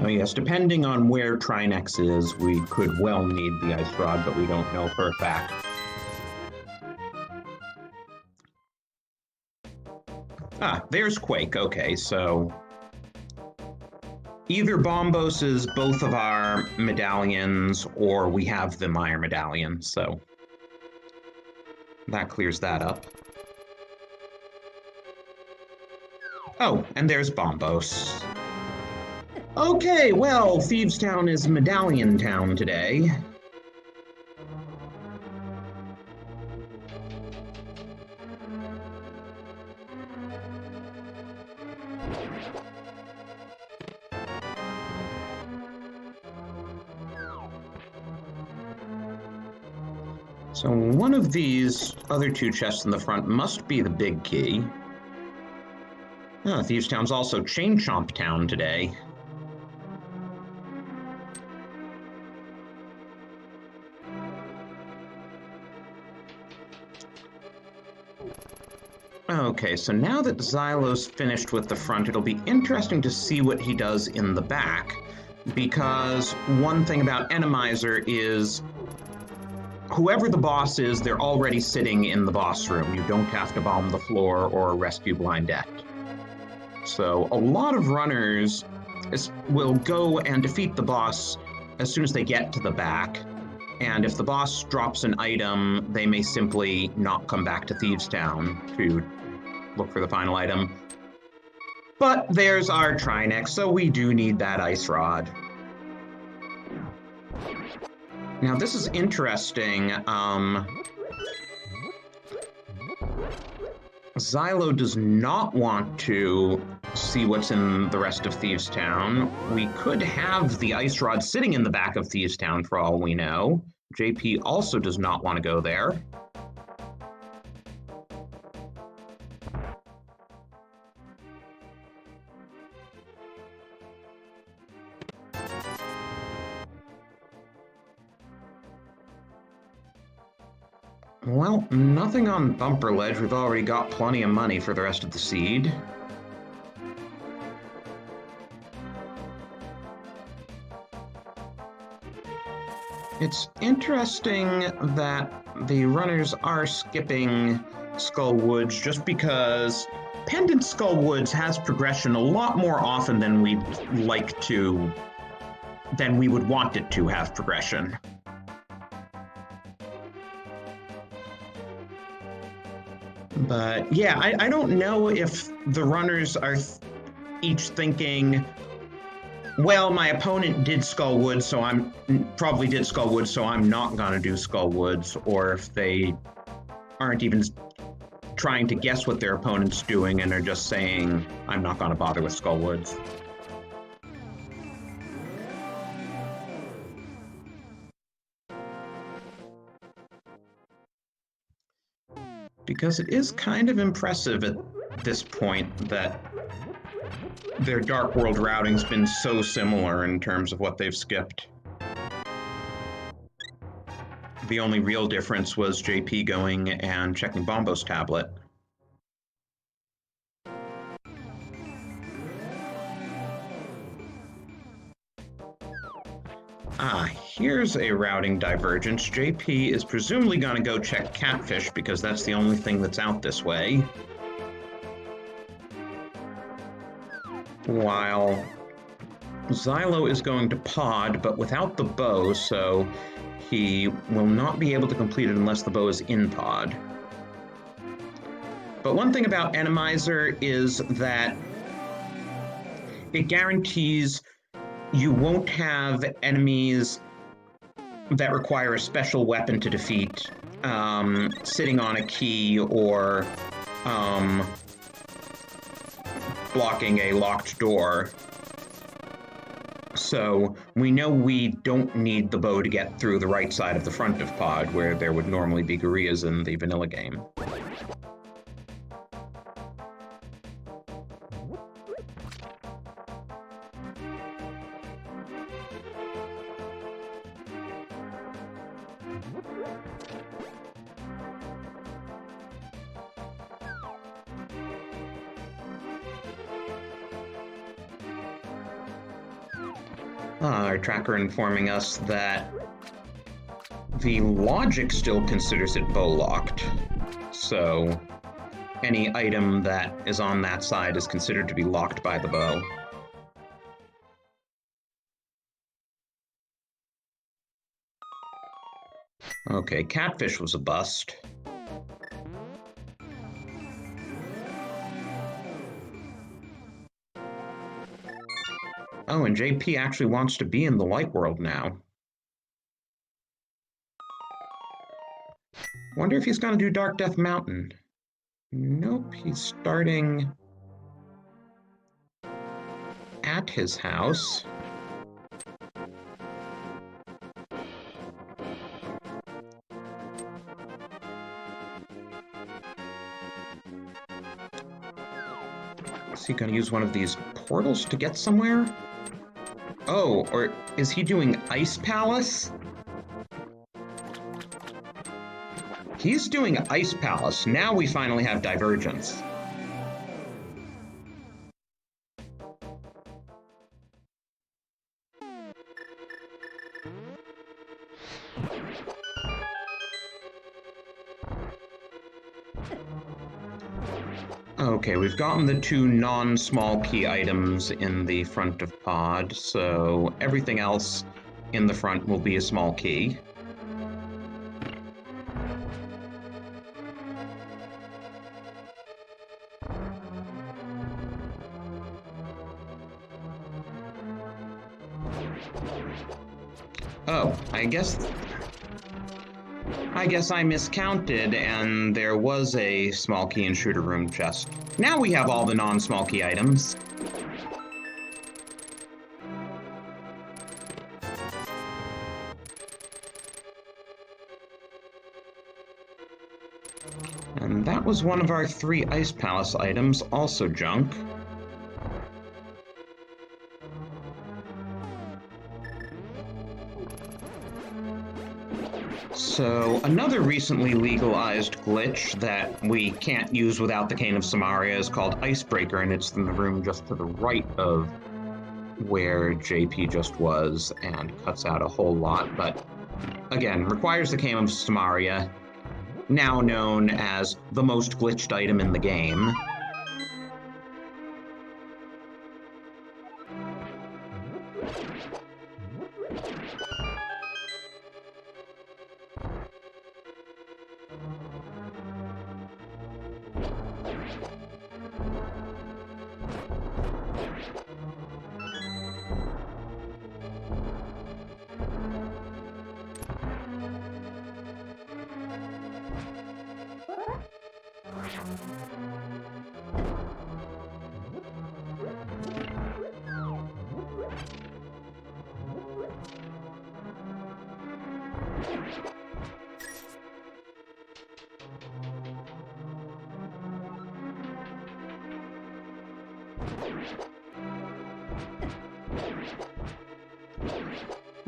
Oh yes, depending on where Trinex is, we could well need the Ice Rod, but we don't know for a fact. Ah, there's Quake. Okay, so either Bombos is both of our medallions, or we have the Mire medallion, so that clears that up. Oh, and there's Bombos. Okay, well, Thieves Town is Medallion Town today. So one of these other 2 chests in the front must be the big key. Oh, Thieves Town's also Chain Chomp Town today. Okay, so now that Xylo's finished with the front, it'll be interesting to see what he does in the back, because one thing about Enemizer is whoever the boss is, they're already sitting in the boss room. You don't have to bomb the floor or rescue Blindette. So a lot of runners will go and defeat the boss as soon as they get to the back, and if the boss drops an item, they may simply not come back to Thieves Town to look for the final item. But there's our Trinex, so we do need that Ice Rod. Now this is interesting. Xilo does not want to see what's in the rest of Thieves Town. We could have the ice rod sitting in the back of Thieves Town for all we know. JP also does not want to go there. Well, nothing on Bumper Ledge. We've already got plenty of money for the rest of the seed. It's interesting that the runners are skipping Skull Woods just because Pendant Skull Woods has progression a lot more often than we would want it to have progression. But yeah, I don't know if the runners are each thinking, well, my opponent did Skull Woods, so I'm not gonna do Skull Woods, or if they aren't even trying to guess what their opponent's doing and are just saying, I'm not gonna bother with Skull Woods. Because it is kind of impressive at this point that their Dark World routing's been so similar in terms of what they've skipped. The only real difference was JP going and checking Bombo's tablet. Here's a routing divergence. JP is presumably going to go check Catfish because that's the only thing that's out this way. While Xilo is going to Pod, but without the bow, so he will not be able to complete it unless the bow is in Pod. But one thing about Enemizer is that it guarantees you won't have enemies that require a special weapon to defeat, sitting on a key or blocking a locked door. So we know we don't need the bow to get through the right side of the front of Pod, where there would normally be gorillas in the vanilla game. Our tracker informing us that the logic still considers it bow-locked, so any item that is on that side is considered to be locked by the bow. Okay, Catfish was a bust. Oh, and JP actually wants to be in the light world now. Wonder if he's gonna do Dark Death Mountain. Nope, he's starting at his house. Is he gonna use one of these portals to get somewhere? Oh, or is he doing Ice Palace? He's doing Ice Palace. Now we finally have divergence. Okay, we've gotten the two non-small key items in the front of Pod, so everything else in the front will be a small key. Oh, I guess I guess I miscounted, and there was a small key and shooter room chest. Now we have all the non-small key items. And that was one of our 3 Ice Palace items, also junk. So, another recently legalized glitch that we can't use without the Cane of Samaria is called Icebreaker, and it's in the room just to the right of where JP just was, and cuts out a whole lot, but again, requires the Cane of Samaria, now known as the most glitched item in the game.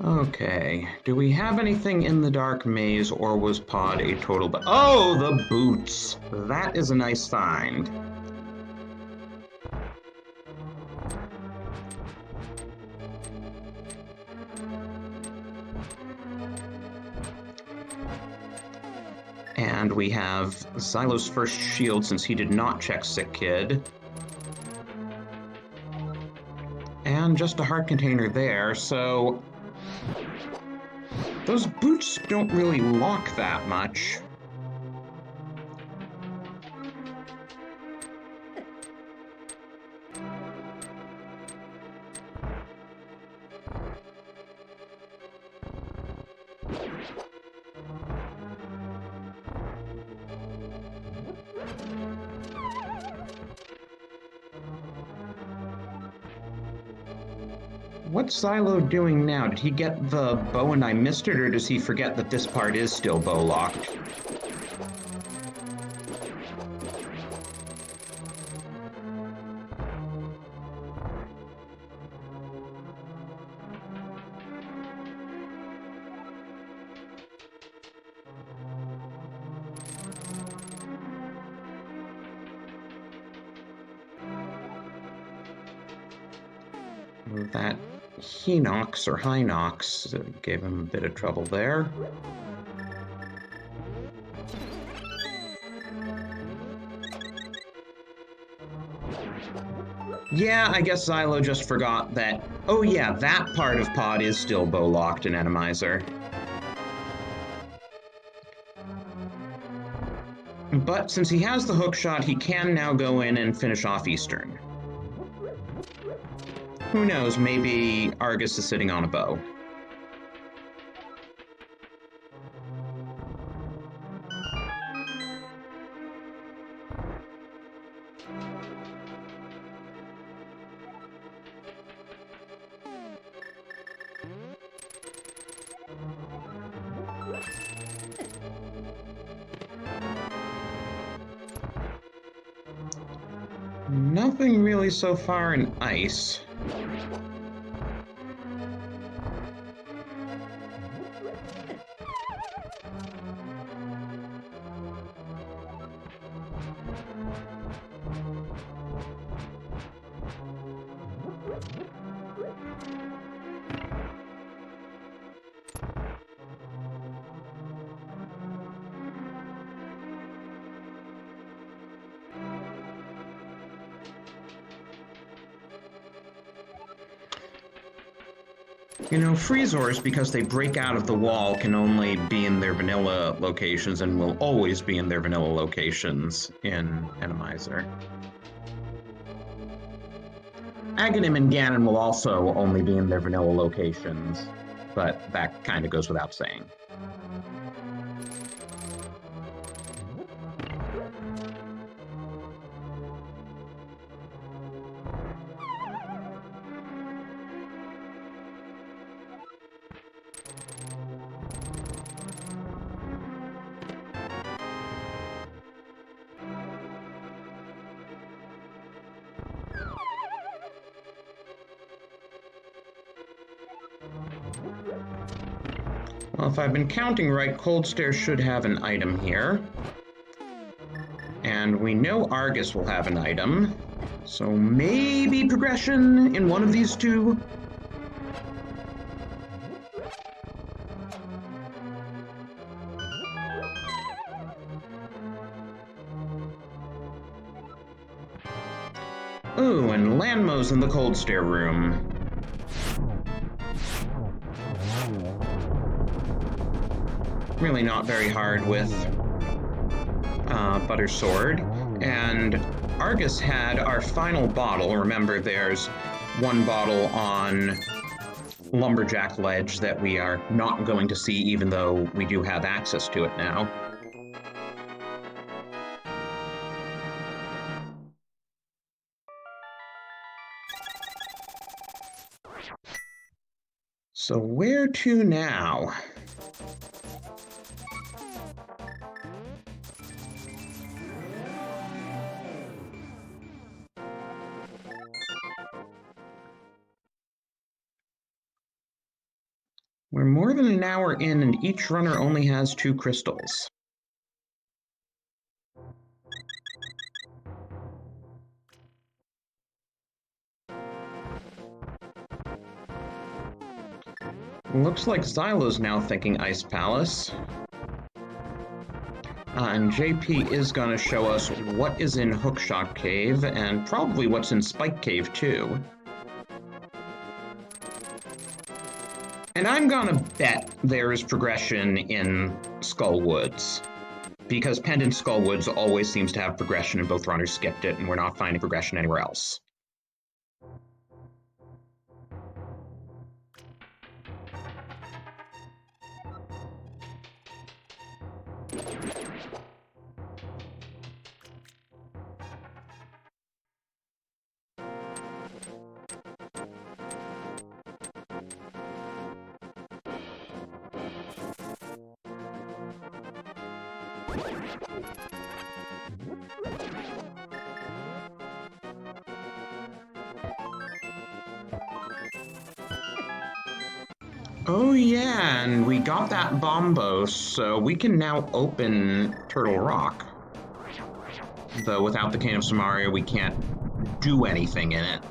Okay, do we have anything in the dark maze, or was Pod a total oh, the boots! That is a nice find. And we have Xylo's first shield since he did not check Sick Kid. And just a heart container there, so those boots don't really lock that much. What's Xylo doing now? Did he get the bow and I missed it, or does he forget that this part is still bow locked? That Hinox or Hinox gave him a bit of trouble there. Yeah, I guess Xylo just forgot that, oh yeah, that part of Pod is still bow locked in Atomizer. But since he has the hook shot, he can now go in and finish off Eastern. Who knows, maybe Argus is sitting on a bow. Nothing really so far in ice. You know, Freezors, because they break out of the wall, can only be in their vanilla locations and will always be in their vanilla locations in Atomizer. Aghanim and Ganon will also only be in their vanilla locations, but that kind of goes without saying. Well, if I've been counting right, Cold Stare should have an item here. And we know Argus will have an item. So maybe progression in one of these two? Ooh, and Lanmo's in the Cold Stare room. Really not very hard with Butter Sword. And Argus had our final bottle. Remember, there's one bottle on Lumberjack Ledge that we are not going to see, even though we do have access to it now. So where to now? We're more than an hour in, and each runner only has 2 crystals. Looks like Xylo's now thinking Ice Palace. And JP is going to show us what is in Hookshot Cave, and probably what's in Spike Cave, too. And I'm gonna bet there is progression in Skullwoods, because Pendant Skullwoods always seems to have progression and both runners skipped it, and we're not finding progression anywhere else. Oh yeah, and we got that Bombos, so we can now open Turtle Rock. Though without the Cane of Samaria, we can't do anything in it.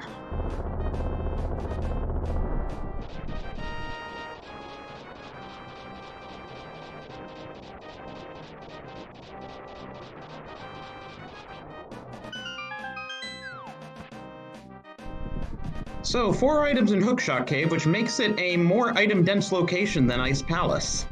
So, 4 items in Hookshot Cave, which makes it a more item-dense location than Ice Palace.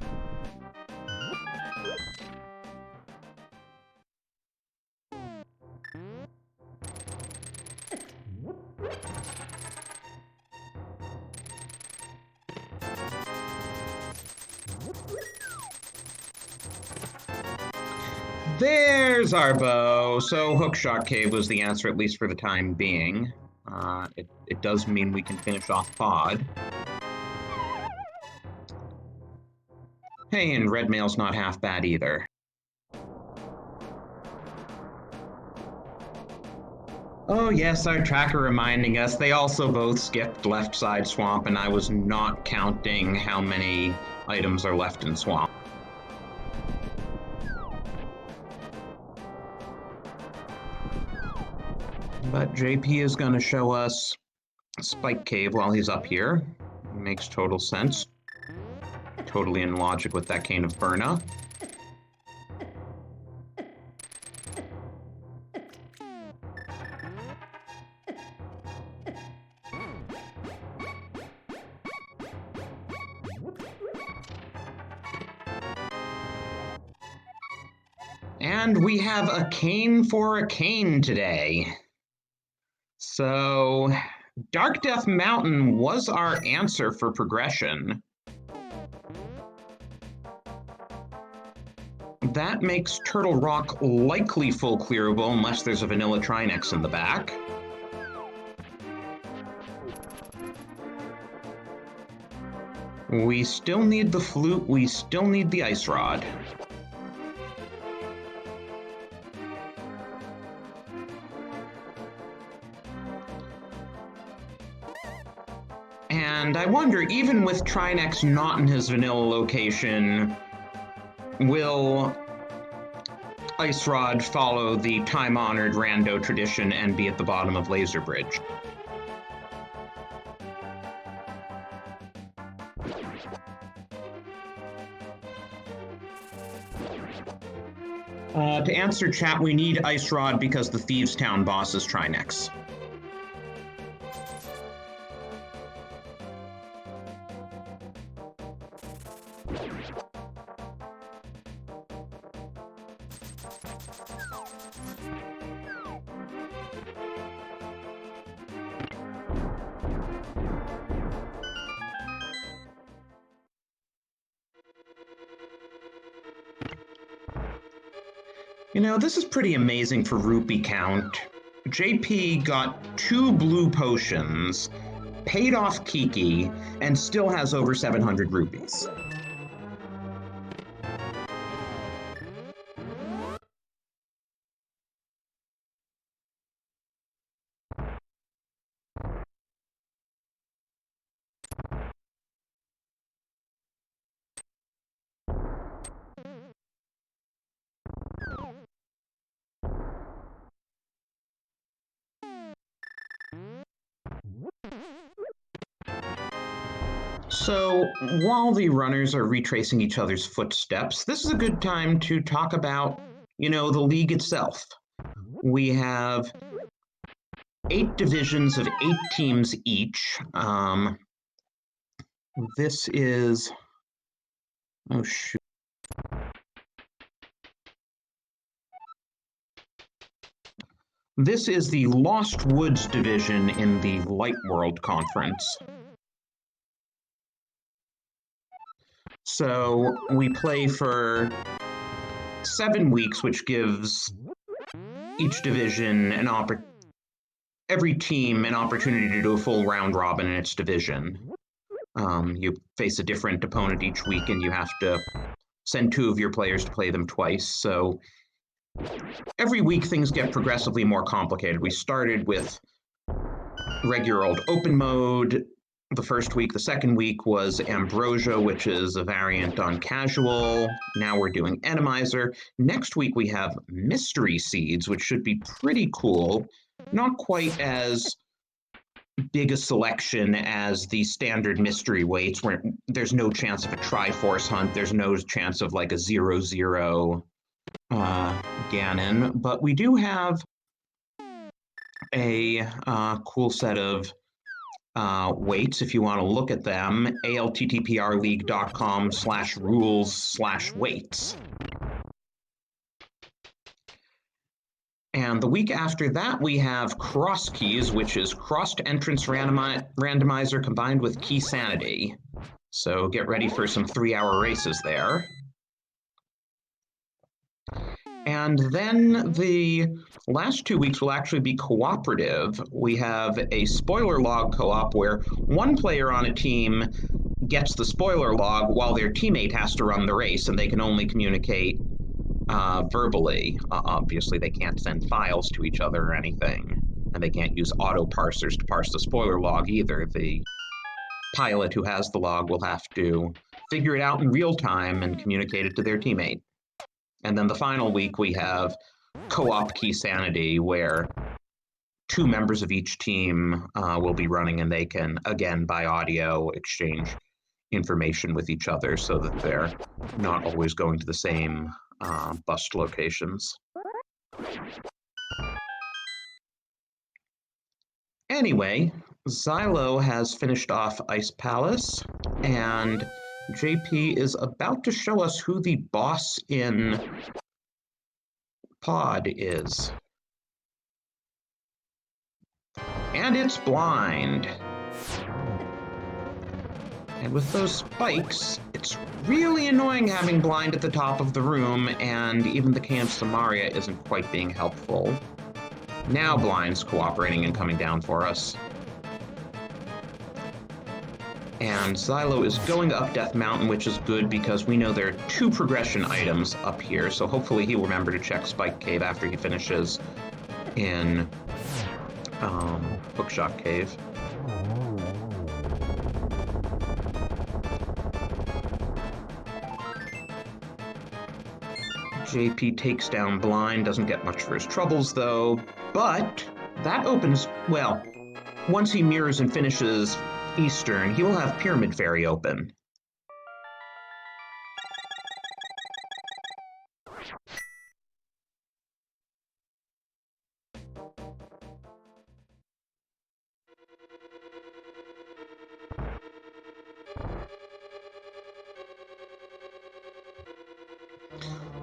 There's our bow. So Hookshot Cave was the answer, at least for the time being. It does mean we can finish off Pod. Hey, and Red Mail's not half bad either. Oh yes, our tracker reminding us they also both skipped Left Side Swamp, and I was not counting how many items are left in Swamp. But JP is going to show us Spike Cave while he's up here. Makes total sense. Totally in logic with that Cane of Burna. And we have a cane for a cane today. So, Dark Death Mountain was our answer for progression. That makes Turtle Rock likely full clearable unless there's a Vanilla Trinex in the back. We still need the flute, we still need the ice rod. And I wonder, even with Trinex not in his vanilla location, will Ice Rod follow the time-honored rando tradition and be at the bottom of Laser Bridge? To answer chat, we need Ice Rod because the Thieves Town boss is Trinex. You know, this is pretty amazing for rupee count. JP got 2 blue potions, paid off Kiki, and still has over 700 rupees. So, while the runners are retracing each other's footsteps, this is a good time to talk about, the league itself. We have 8 divisions of 8 teams each. This is... Oh, shoot. This is the Lost Woods division in the Light World Conference. So we play for 7 weeks, which gives each division every team an opportunity to do a full round robin in its division. You face a different opponent each week, and you have to send 2 of your players to play them twice. So every week things get progressively more complicated. We started with regular old open mode the first week. The second week was Ambrosia, which is a variant on casual. Now we're doing Enemizer. Next week we have Mystery Seeds, which should be pretty cool. Not quite as big a selection as the standard mystery weights, where there's no chance of a Triforce hunt. There's no chance of like a 0-0 Ganon, but we do have a cool set of weights if you want to look at them. alttprleague.com/rules/weights. And the week after that, we have Cross Keys, which is Crossed Entrance Randomizer combined with Key Sanity. So get ready for some 3-hour races there. And then the last 2 weeks will actually be cooperative. We have a spoiler log co-op where one player on a team gets the spoiler log while their teammate has to run the race, and they can only communicate verbally. Obviously, they can't send files to each other or anything, and they can't use auto parsers to parse the spoiler log either. The pilot who has the log will have to figure it out in real time and communicate it to their teammate. And then the final week we have co-op Key Sanity, where 2 members of each team will be running, and they can, again, by audio, exchange information with each other so that they're not always going to the same bust locations. Anyway, Xilo has finished off Ice Palace, and JP is about to show us who the boss in Pod is. And it's blind. And with those spikes, it's really annoying having blind at the top of the room, and even the Can of Samaria isn't quite being helpful. Now blind's cooperating and coming down for us. And Xilo is going up Death Mountain, which is good because we know there are 2 progression items up here, so hopefully he'll remember to check Spike Cave after he finishes in Hookshot Cave. JP takes down Blind, doesn't get much for his troubles though, but that opens, well, once he mirrors and finishes Eastern, he will have Pyramid Fairy open.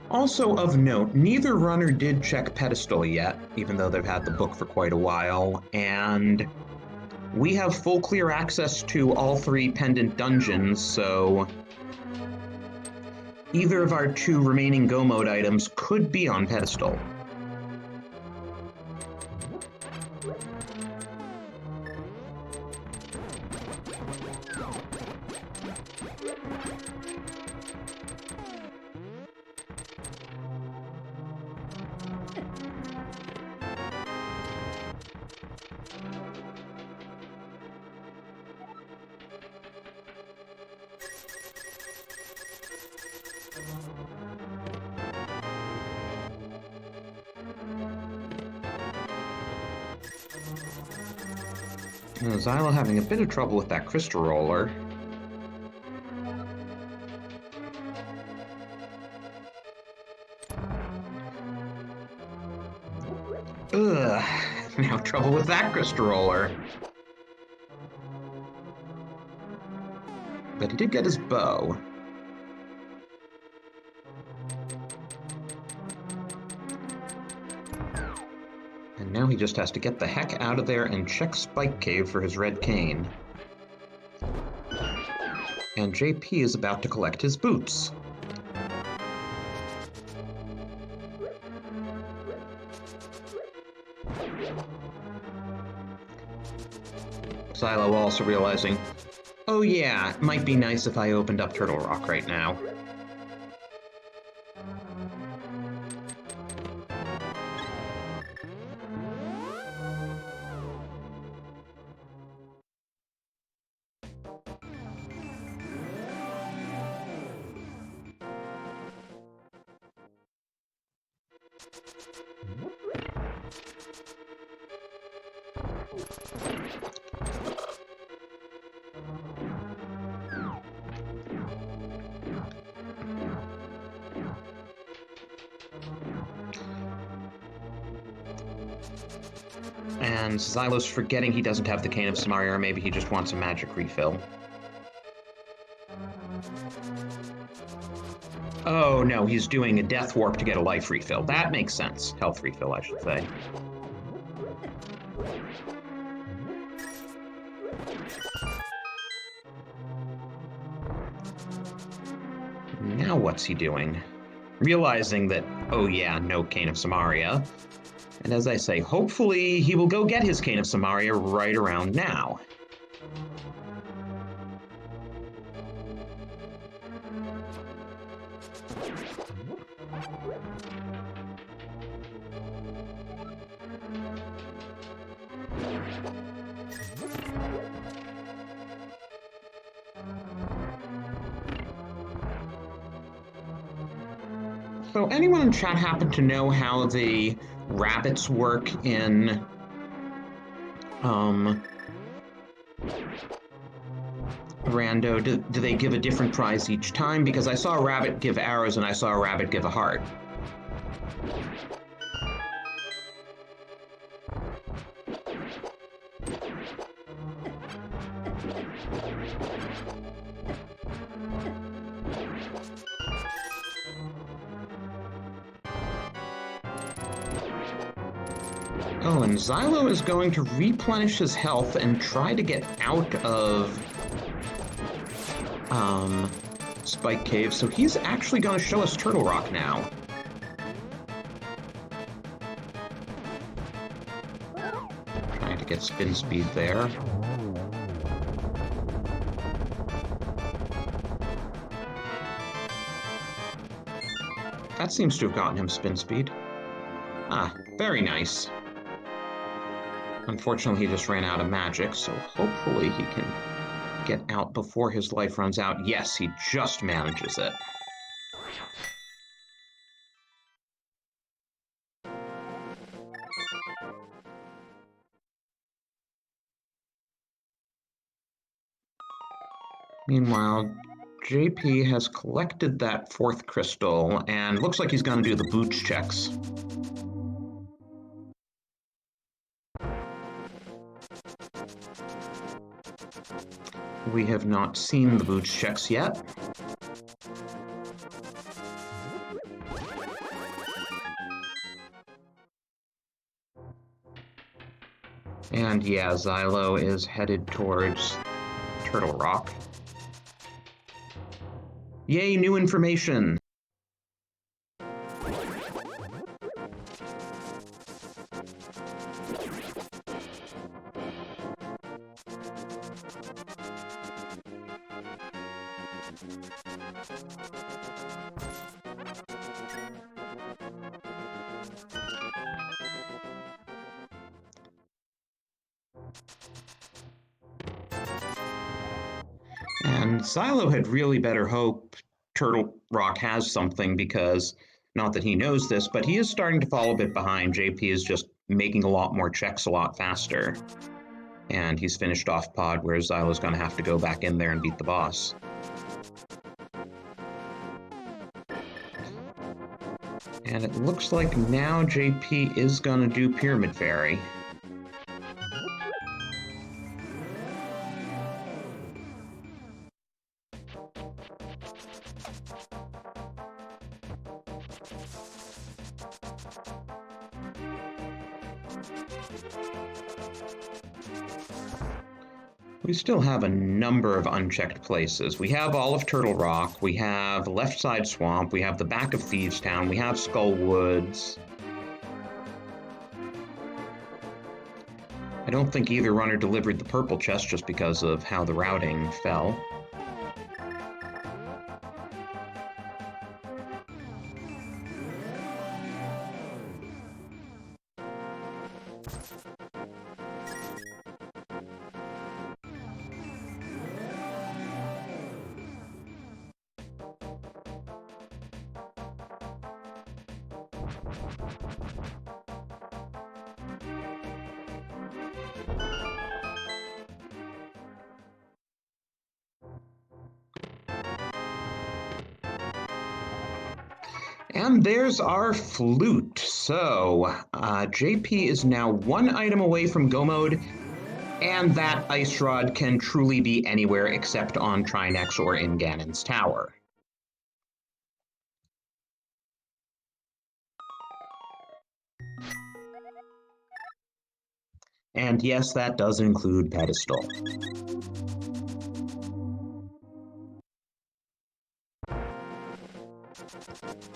Also of note, neither runner did check Pedestal yet, even though they've had the book for quite a while, and we have full clear access to all 3 pendant dungeons, so either of our 2 remaining Go Mode items could be on Pedestal. Xylo having a bit of trouble with that crystal roller. Ugh, now trouble with that crystal roller. But he did get his bow. And now he just has to get the heck out of there and check Spike Cave for his red cane. And JP is about to collect his boots. Xylo also realizing, oh yeah, it might be nice if I opened up Turtle Rock right now. And Xylo's forgetting he doesn't have the Cane of Samaria, or maybe he just wants a magic refill. Oh no, he's doing a death warp to get a life refill. That makes sense. Health refill, I should say. Now what's he doing? Realizing that, oh yeah, no Cane of Samaria. And as I say, hopefully he will go get his Cane of Samaria right around now. So anyone in chat happen to know how the rabbits work in Rando? Do they give a different prize each time? Because I saw a rabbit give arrows and I saw a rabbit give a heart. Oh, and Xylo is going to replenish his health and try to get out of Spike Cave, so he's actually going to show us Turtle Rock now. Trying to get spin speed there. That seems to have gotten him spin speed. Ah, very nice. Unfortunately, he just ran out of magic, so hopefully he can get out before his life runs out. Yes, he just manages it. Meanwhile, JP has collected that fourth crystal and looks like he's going to do the boots checks. We have not seen the boots checks yet. And yeah, Xilo is headed towards Turtle Rock. Yay, new information! And Xilo had really better hope Turtle Rock has something because, not that he knows this, but he is starting to fall a bit behind. JP is just making a lot more checks a lot faster. And he's finished off pod where Xylo's going to have to go back in there and beat the boss. And it looks like now JP is going to do Pyramid Fairy. We still have a number of unchecked places. We have all of Turtle Rock, we have Left Side Swamp, we have the back of Thieves Town, we have Skull Woods. I don't think either runner delivered the purple chest just because of how the routing fell. And there's our flute. So JP is now one item away from Go Mode, and that Ice Rod can truly be anywhere except on Trinex or in Ganon's Tower. And yes, that does include Pedestal.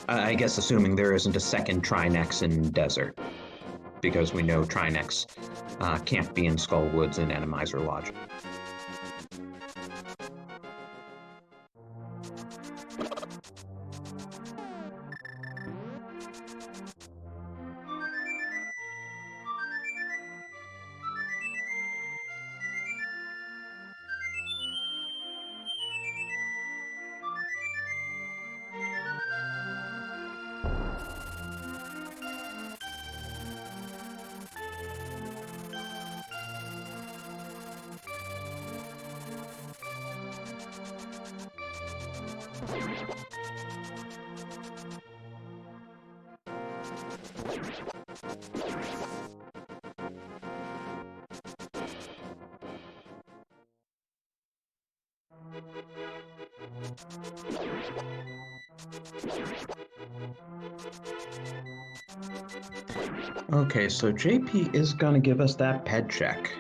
I guess assuming there isn't a second Trinex in Desert, because we know Trinex can't be in Skull Woods and Enemizer Lodge. Okay, so JP is going to give us that ped check.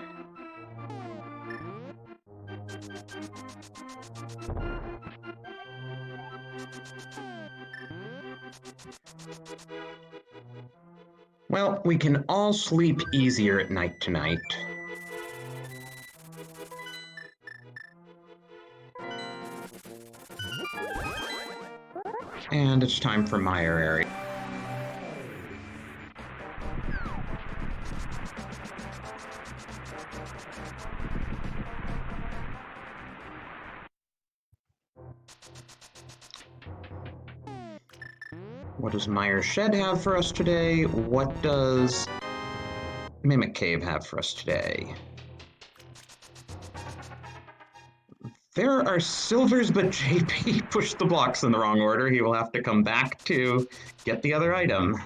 Well, we can all sleep easier at night tonight. And it's time for Meyer area. What does Meyer's Shed have for us today? What does Mimic Cave have for us today? There are silvers, but JP pushed the blocks in the wrong order. He will have to come back to get the other item.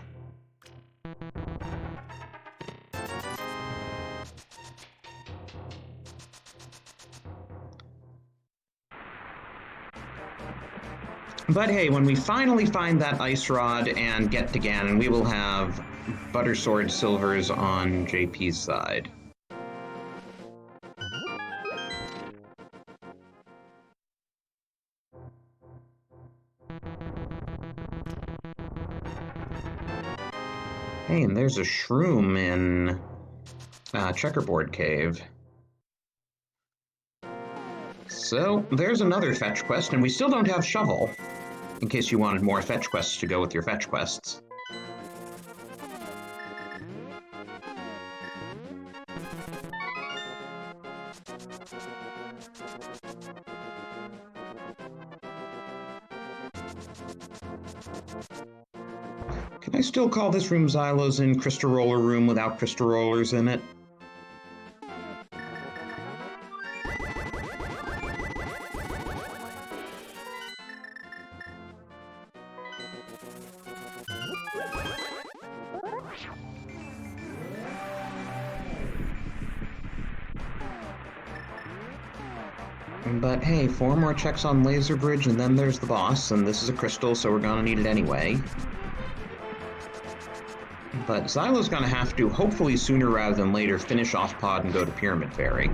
But hey, when we finally find that ice rod and get to Ganon, we will have Buttersword silvers on JP's side. Hey, and there's a shroom in Checkerboard Cave. So there's another fetch quest, and we still don't have Shovel, in case you wanted more fetch quests to go with your fetch quests. Can I still call this room Xylo's in Crystal Roller Room without Crystal Rollers in it? But hey, 4 more checks on Laser Bridge, and then there's the boss, and this is a crystal, so we're gonna need it anyway. But Xylo's gonna have to, hopefully sooner rather than later, finish off Pod and go to Pyramid Fairy.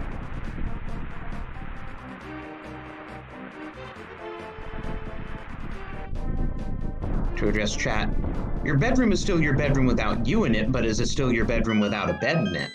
To address chat, your bedroom is still your bedroom without you in it, but is it still your bedroom without a bed in it?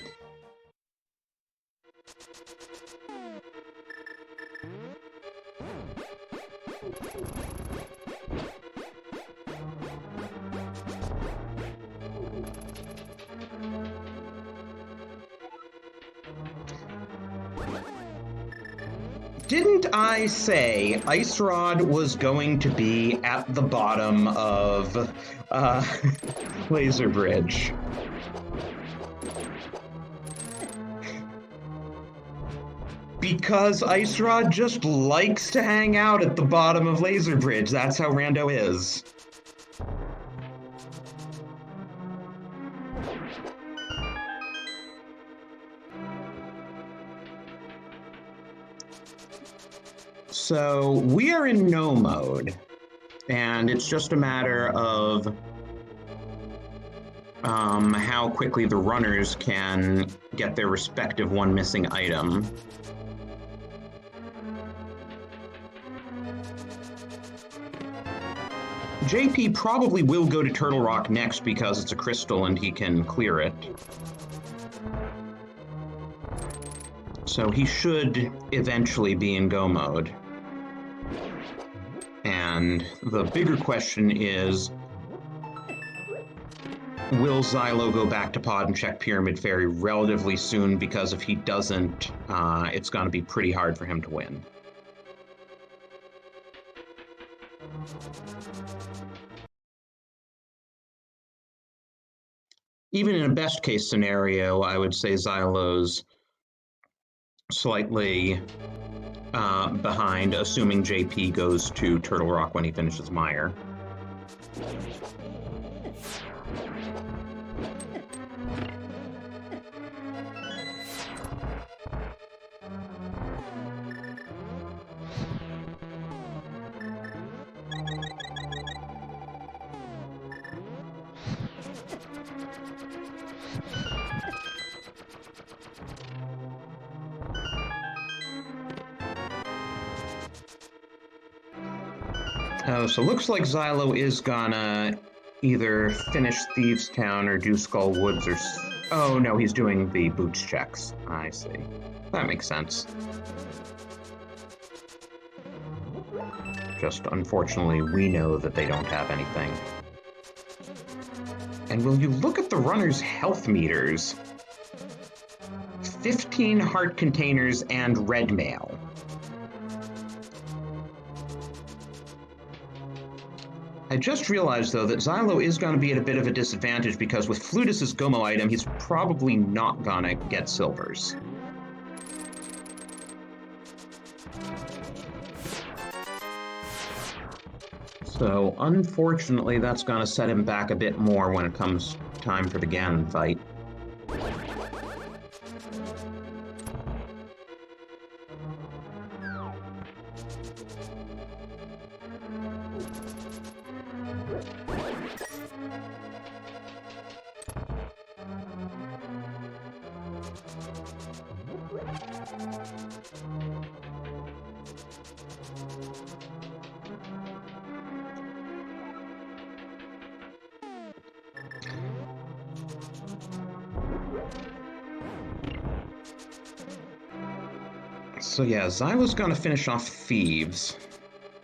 Didn't I say Ice Rod was going to be at the bottom of Laser Bridge? Because Ice Rod just likes to hang out at the bottom of Laser Bridge. That's how Rando is. So we are in no mode, and it's just a matter of how quickly the runners can get their respective one missing item. JP probably will go to Turtle Rock next because it's a crystal and he can clear it. So he should eventually be in go mode. And the bigger question is, will Xylo go back to Pod and check Pyramid Fairy relatively soon? Because if he doesn't, it's going to be pretty hard for him to win. Even in a best case scenario, I would say Xylo's slightly behind, assuming JP goes to Turtle Rock when he finishes Mire. Oh, so looks like Xylo is gonna either finish Thieves Town or do Skull Woods or... Oh, no, he's doing the boots checks. I see. That makes sense. Just, unfortunately, we know that they don't have anything. And will you look at the runner's health meters? 15 heart containers and red mail. I just realized, though, that Xylo is going to be at a bit of a disadvantage because with Flutus's Gomo item, he's probably not going to get silvers. So, unfortunately, that's going to set him back a bit more when it comes time for the Ganon fight. So yeah, Xylo's gonna finish off Thieves.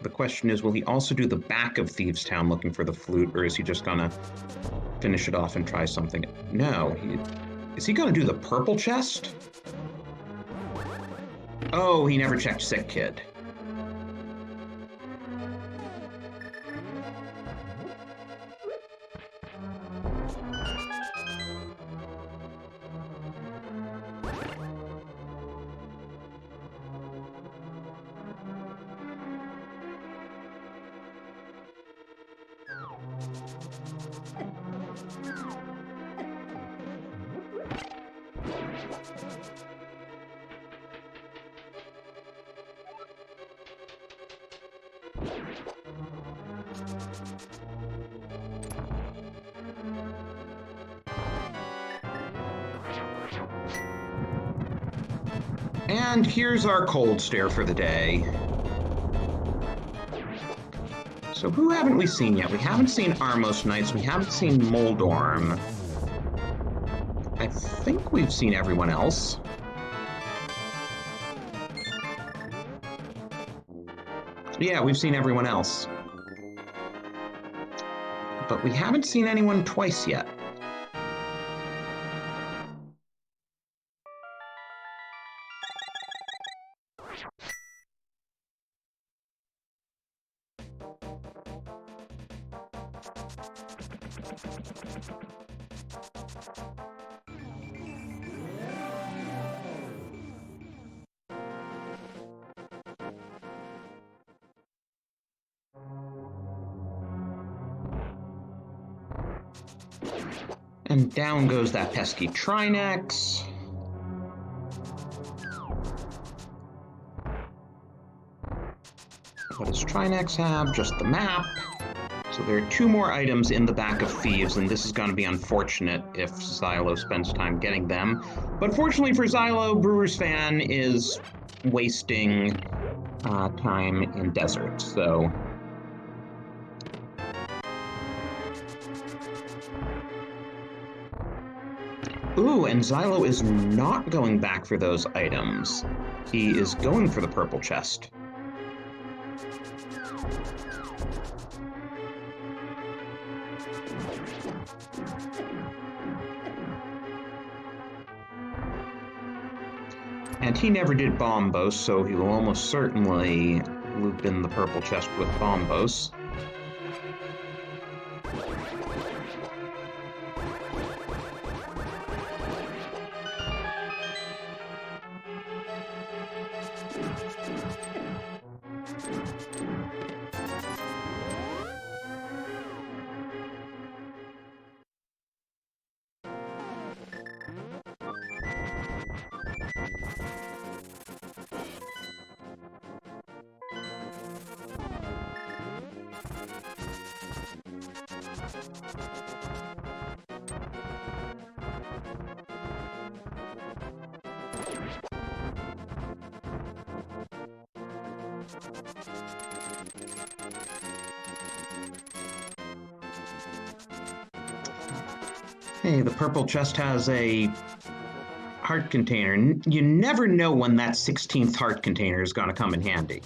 The question is, will he also do the back of Thieves Town looking for the flute, or is he just gonna finish it off and try something? No, is he gonna do the purple chest? Oh, he never checked Sick Kid. And here's our cold stare for the day. So who haven't we seen yet? We haven't seen Armos Knights, we haven't seen Moldorm. I think we've seen everyone else. Yeah, we've seen everyone else. But we haven't seen anyone twice yet. And down goes that pesky Trinex. What does Trinex have? Just the map. So there are 2 more items in the back of Thieves, and this is going to be unfortunate if Xylo spends time getting them. But fortunately for Xylo, Brewersfan is wasting time in desert, so... Ooh, and Xylo is not going back for those items. He is going for the purple chest. And he never did Bombos, so he will almost certainly loop in the purple chest with Bombos. Hey, the purple chest has a heart container. You never know when that 16th heart container is going to come in handy.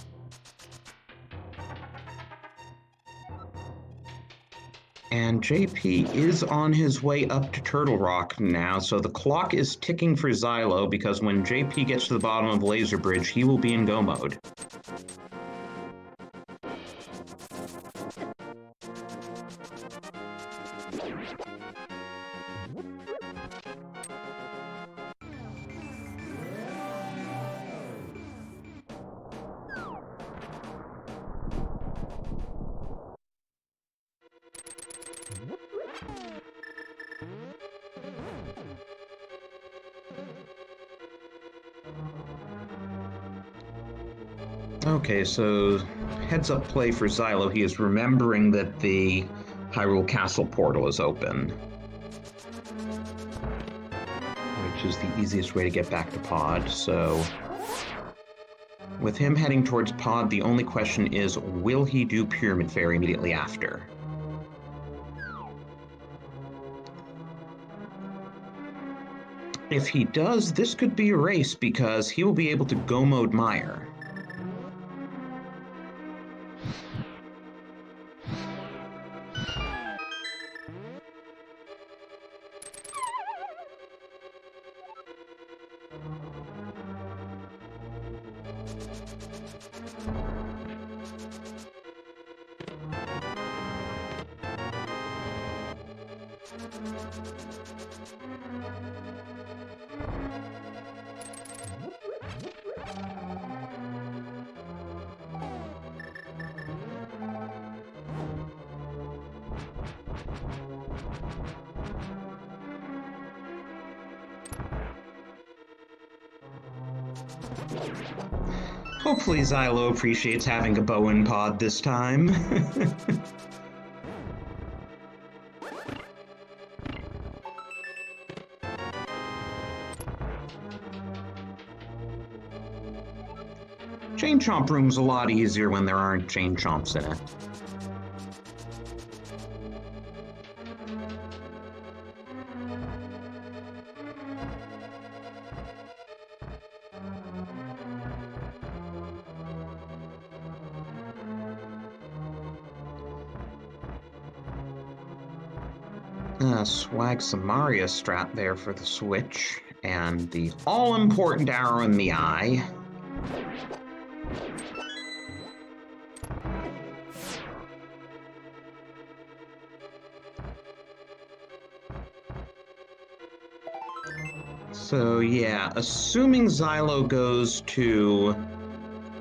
And JP is on his way up to Turtle Rock now, so the clock is ticking for Xylo, because when JP gets to the bottom of Laser Bridge, he will be in go mode. Okay, so heads up play for Xilo. He is remembering that the Hyrule Castle portal is open, which is the easiest way to get back to Pod. So with him heading towards Pod, the only question is, will he do Pyramid Fairy immediately after? If he does, this could be a race because he will be able to Go Mode Mire. Hopefully Xilo appreciates having a bow in Pod this time. Chain Chomp Room's a lot easier when there aren't Chain Chomps in it. Swag Samaria strat there for the switch, and the all-important arrow in the eye. So yeah, assuming Xilo goes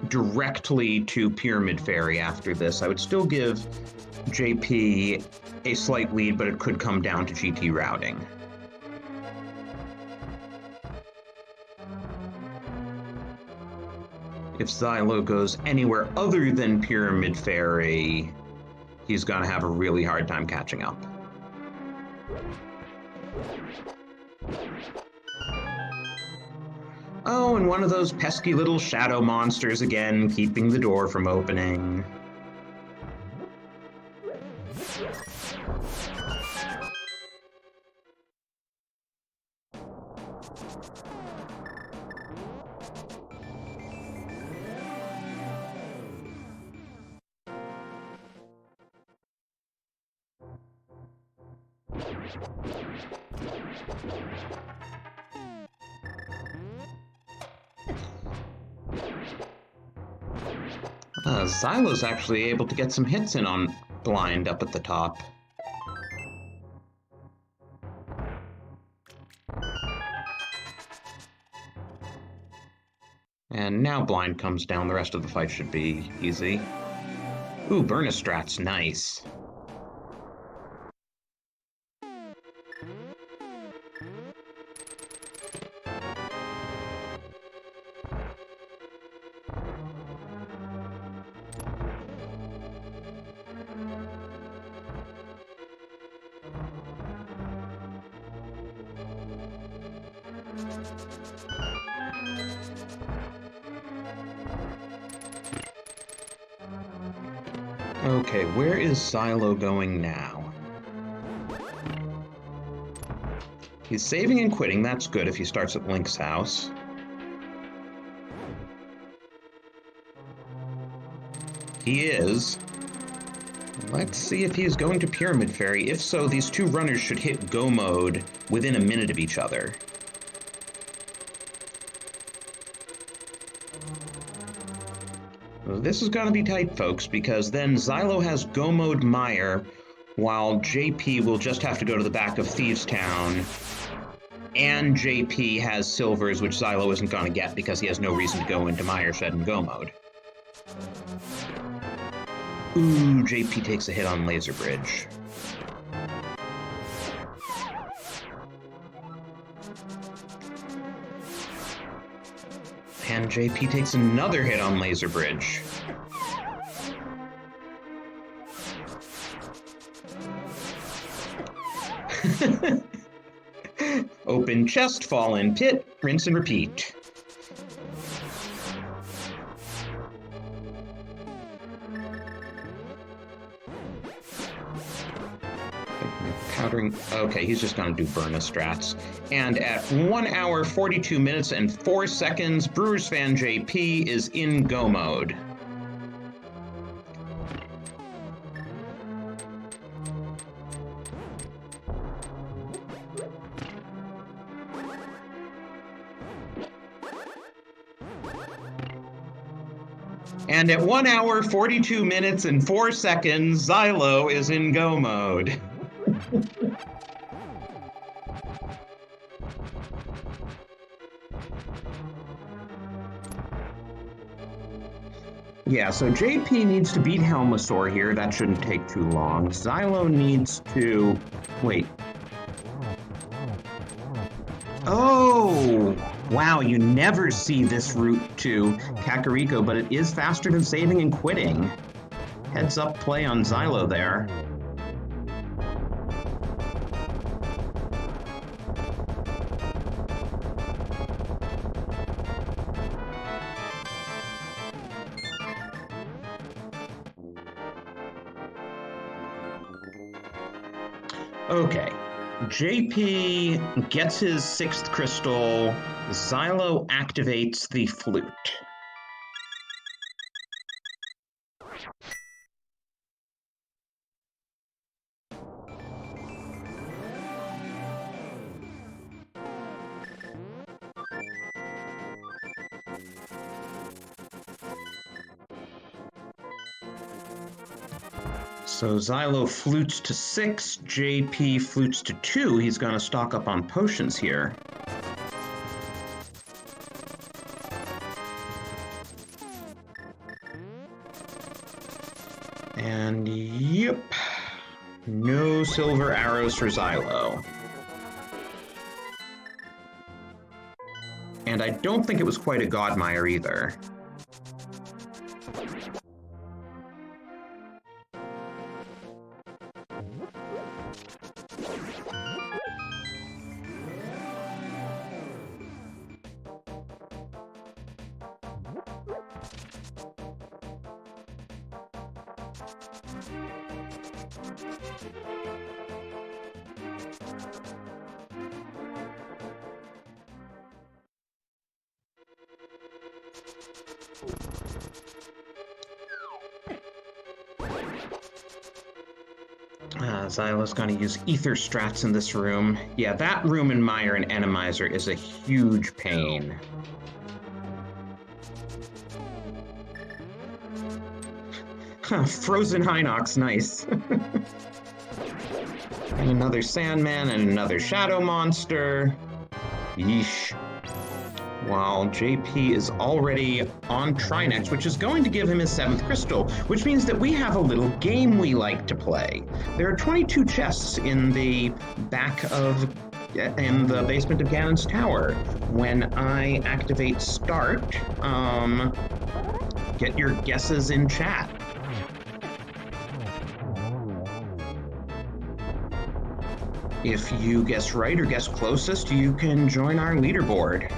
directly to Pyramid Fairy after this, I would still give JP a slight lead, but it could come down to GT routing. If Xilo goes anywhere other than Pyramid Fairy, he's gonna have a really hard time catching up. Oh, and one of those pesky little shadow monsters again, keeping the door from opening. Xilo's actually able to get some hits in on Blind up at the top. And now Blind comes down, the rest of the fight should be easy. Ooh, Burnistrat's nice. Okay, where is Xilo going now? He's saving and quitting, that's good if he starts at Link's house. He is. Let's see if he is going to Pyramid Fairy. If so, these two runners should hit Go Mode within a minute of each other. This is going to be tight, folks, because then Xilo has Go Mode Mire, while JP will just have to go to the back of Thieves Town, and JP has Silvers, which Xilo isn't going to get because he has no reason to go into Mire Shed and Go Mode. Ooh, JP takes a hit on Laser Bridge. And JP takes another hit on Laser Bridge. Open chest, fall in pit, rinse and repeat. Countering. Okay, he's just going to do Burna strats. And at 1 hour, 42 minutes, and 4 seconds, Brewersfanjp is in go mode. And at 1 hour, 42 minutes, and 4 seconds, Xilo is in go mode. Yeah, so JP needs to beat Helmasaur here. That shouldn't take too long. Xilo needs to... Wait. Oh! Wow, you never see this route to Kakariko, but it is faster than saving and quitting. Heads up play on Xilo there. Okay, JP gets his 6th crystal, Xilo activates the flute. So Xilo flutes to 6, JP flutes to 2. He's going to stock up on potions here. And yep, no silver arrows for Xilo. And I don't think it was quite a Godmire either. Xylo's going to use Ether Strats in this room. Yeah, that room in Mire and Enemizer is a huge pain. Frozen Hinox, nice. And another Sandman and another Shadow Monster. Yeesh. While JP is already on Trinex, which is going to give him his 7th crystal, which means that we have a little game we like to play. There are 22 chests in the basement of Ganon's Tower. When I activate start, get your guesses in chat. If you guess right or guess closest, you can join our leaderboard.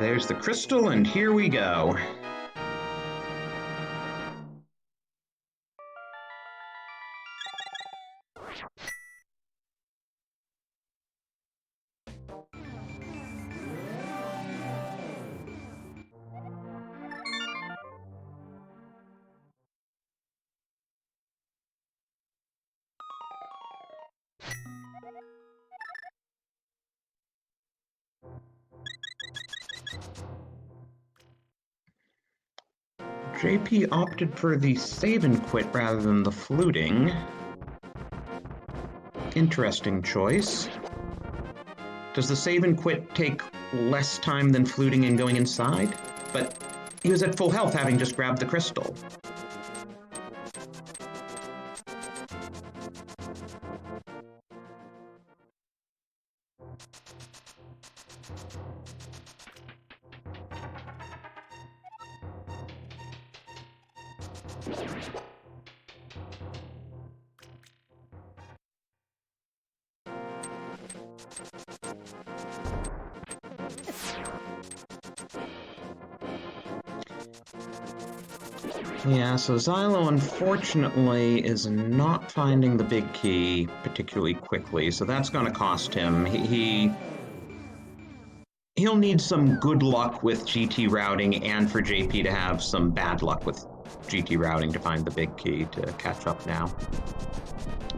There's the crystal, and here we go. JP opted for the save and quit rather than the fluting. Interesting choice. Does the save and quit take less time than fluting and going inside? But he was at full health having just grabbed the crystal. Yeah, so Xylo unfortunately is not finding the big key particularly quickly, so that's going to cost him. He'll need some good luck with GT routing and for JP to have some bad luck with GT routing to find the big key to catch up now.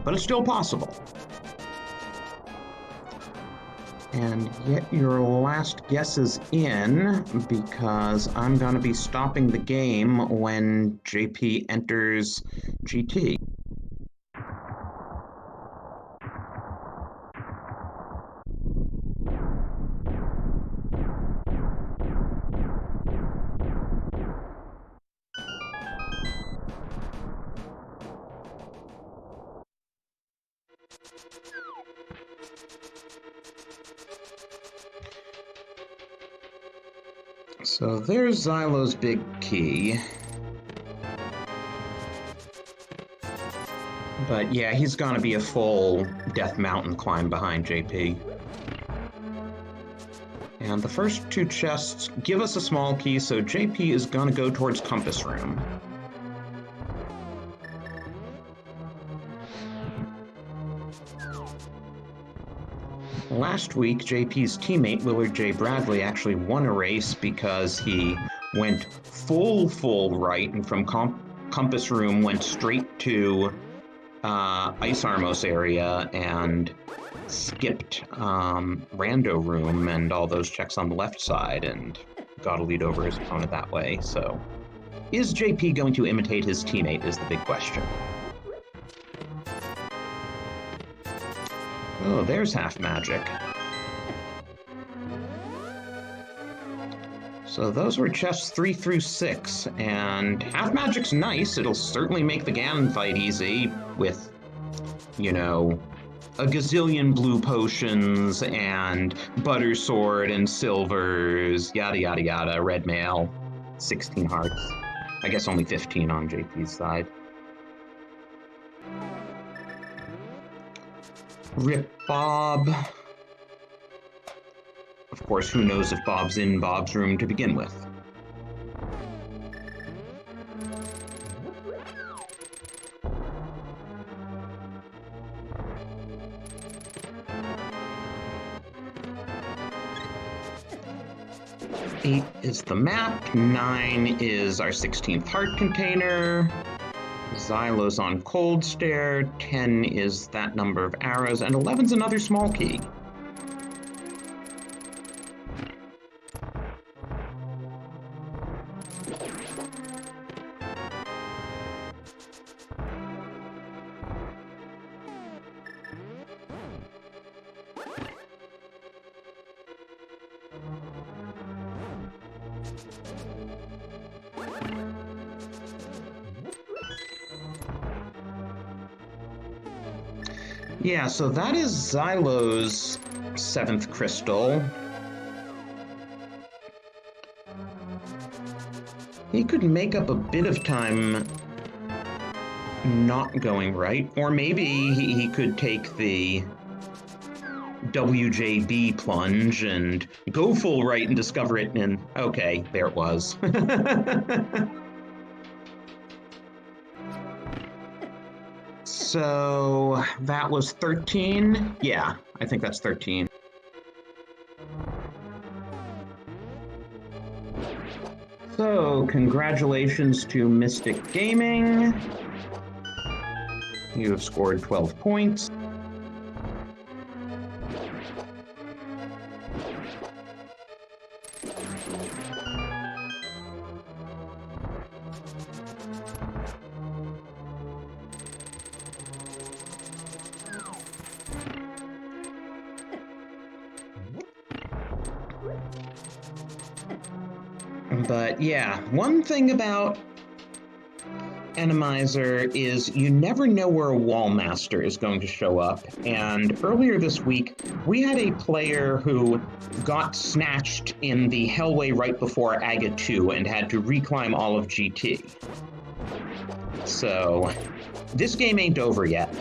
But it's still possible. And yet your last guess is in, because I'm going to be stopping the game when JP enters GT. So there's Xylo's big key. But yeah, he's gonna be a full Death Mountain climb behind JP. And the first two chests give us a small key, so JP is gonna go towards Compass Room. Last week, JP's teammate, Willard J. Bradley, actually won a race because he went full right, and from Compass Room went straight to Ice Armos area and skipped Rando Room and all those checks on the left side and got a lead over his opponent that way. So is JP going to imitate his teammate is the big question. Oh, there's Half Magic. So those were chests 3 through 6, and Half Magic's nice. It'll certainly make the Ganon fight easy with, you know, a gazillion blue potions and butter sword and silvers, yada yada yada, red mail, 16 hearts. I guess only 15 on JP's side. Rip Bob. Of course, who knows if Bob's in Bob's room to begin with. Eight is the map, 9 is our 16th heart container, Xylo's on Cold Stare, 10 is that number of arrows, and 11's another small key. Yeah, so that is Xylo's 7th crystal. He could make up a bit of time not going right, or maybe he could take the WJB plunge and go full right and discover it, and okay, there it was. So that was 13. Yeah, I think that's 13. So congratulations to Mystic Gaming. You have scored 12 points. But yeah, one thing about Enemizer is you never know where a wall master is going to show up, and earlier this week we had a player who got snatched in the hellway right before Aga 2 and had to reclimb all of GT. So this game ain't over yet.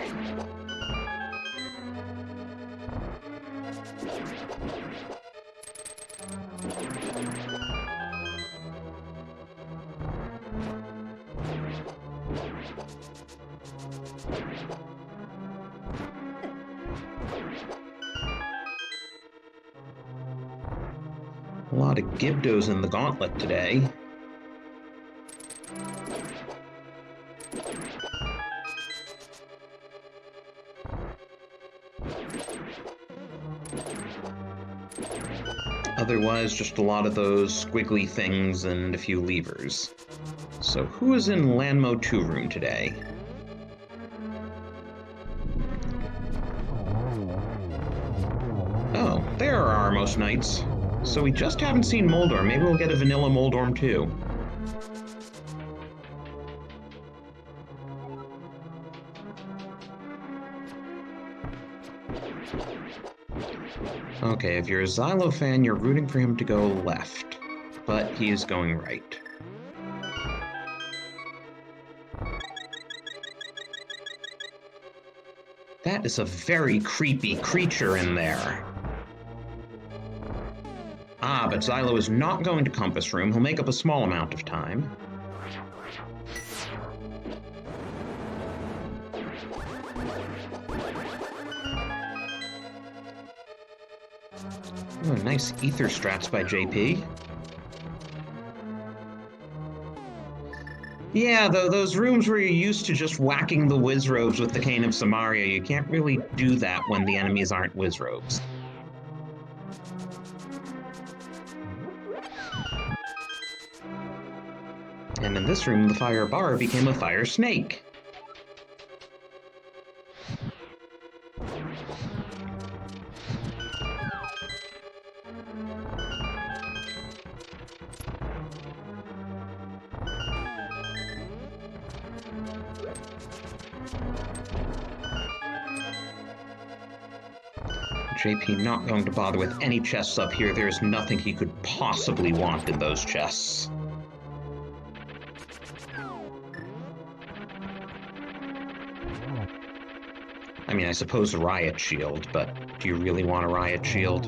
lot of Gibdos in the gauntlet today. Otherwise, just a lot of those squiggly things and a few levers. So who is in Landmo 2 room today? Oh, there are our most knights. So we just haven't seen Moldorm. Maybe we'll get a vanilla Moldorm too. Okay, if you're a Xilo fan, you're rooting for him to go left. But he is going right. That is a very creepy creature in there. Ah, but Xilo is not going to Compass Room. He'll make up a small amount of time. Oh, nice ether strats by JP. Yeah, though, those rooms where you're used to just whacking the Wizrobes with the Cane of Samaria, you can't really do that when the enemies aren't Wizrobes. And in this room, the Fire Bar became a Fire Snake. JP not going to bother with any chests up here. There's nothing he could possibly want in those chests. I mean, I suppose a Riot Shield, but do you really want a Riot Shield?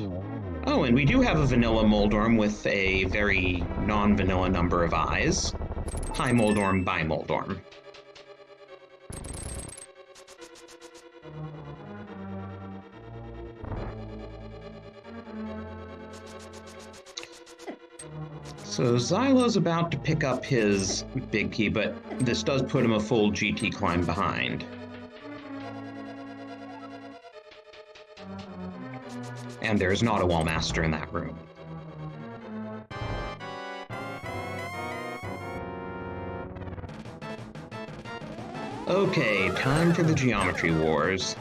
Oh, and we do have a vanilla Moldorm with a very non-vanilla number of eyes. Hi Moldorm, bye Moldorm. So Xylo's about to pick up his big key, but this does put him a full GT climb behind. And there's not a Wall Master in that room. Okay, time for the Geometry Wars.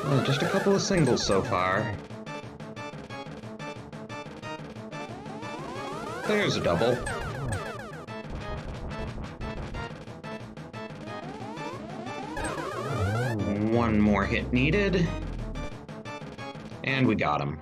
Well, just a couple of singles so far. There's a double. One more hit needed. And we got him.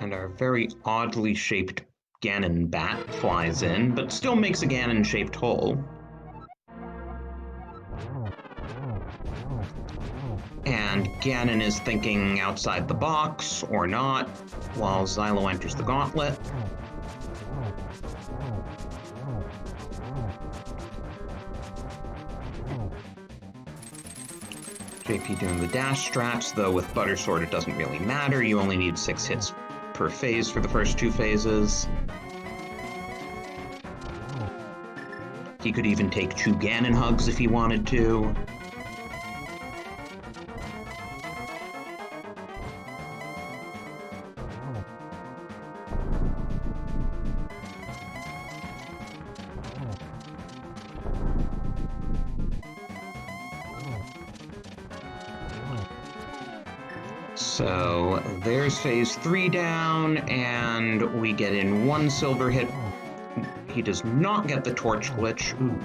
And our very oddly shaped Ganon bat flies in, but still makes a Ganon-shaped hole. And Ganon is thinking outside the box, or not, while Xylo enters the gauntlet. JP doing the dash strats, though with Butter Sword it doesn't really matter, you only need 6 hits per phase for the first 2 phases. He could even take 2 Ganon hugs if he wanted to. So there's phase 3 down, and we get in 1 silver hit. He does not get the torch glitch. Ooh.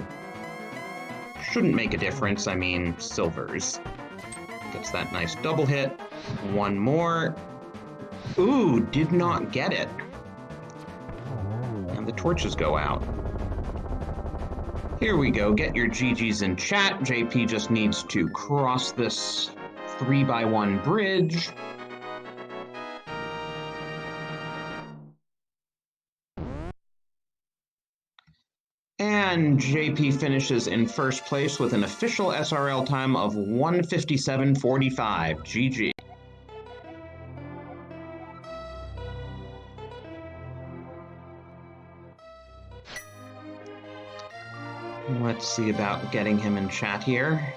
Shouldn't make a difference, I mean, silvers. Gets that nice double hit. One more. Ooh, did not get it. And the torches go out. Here we go. Get your GGs in chat. JP just needs to cross this 3x1 bridge. And JP finishes in first place with an official SRL time of 1:57.45. GG. Let's see about getting him in chat here.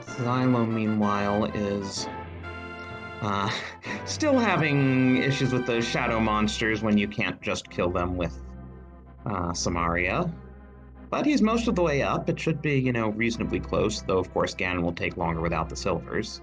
Xilo, meanwhile, is still having issues with those shadow monsters when you can't just kill them with Samaria. But he's most of the way up. It should be, reasonably close, though, of course, Ganon will take longer without the silvers.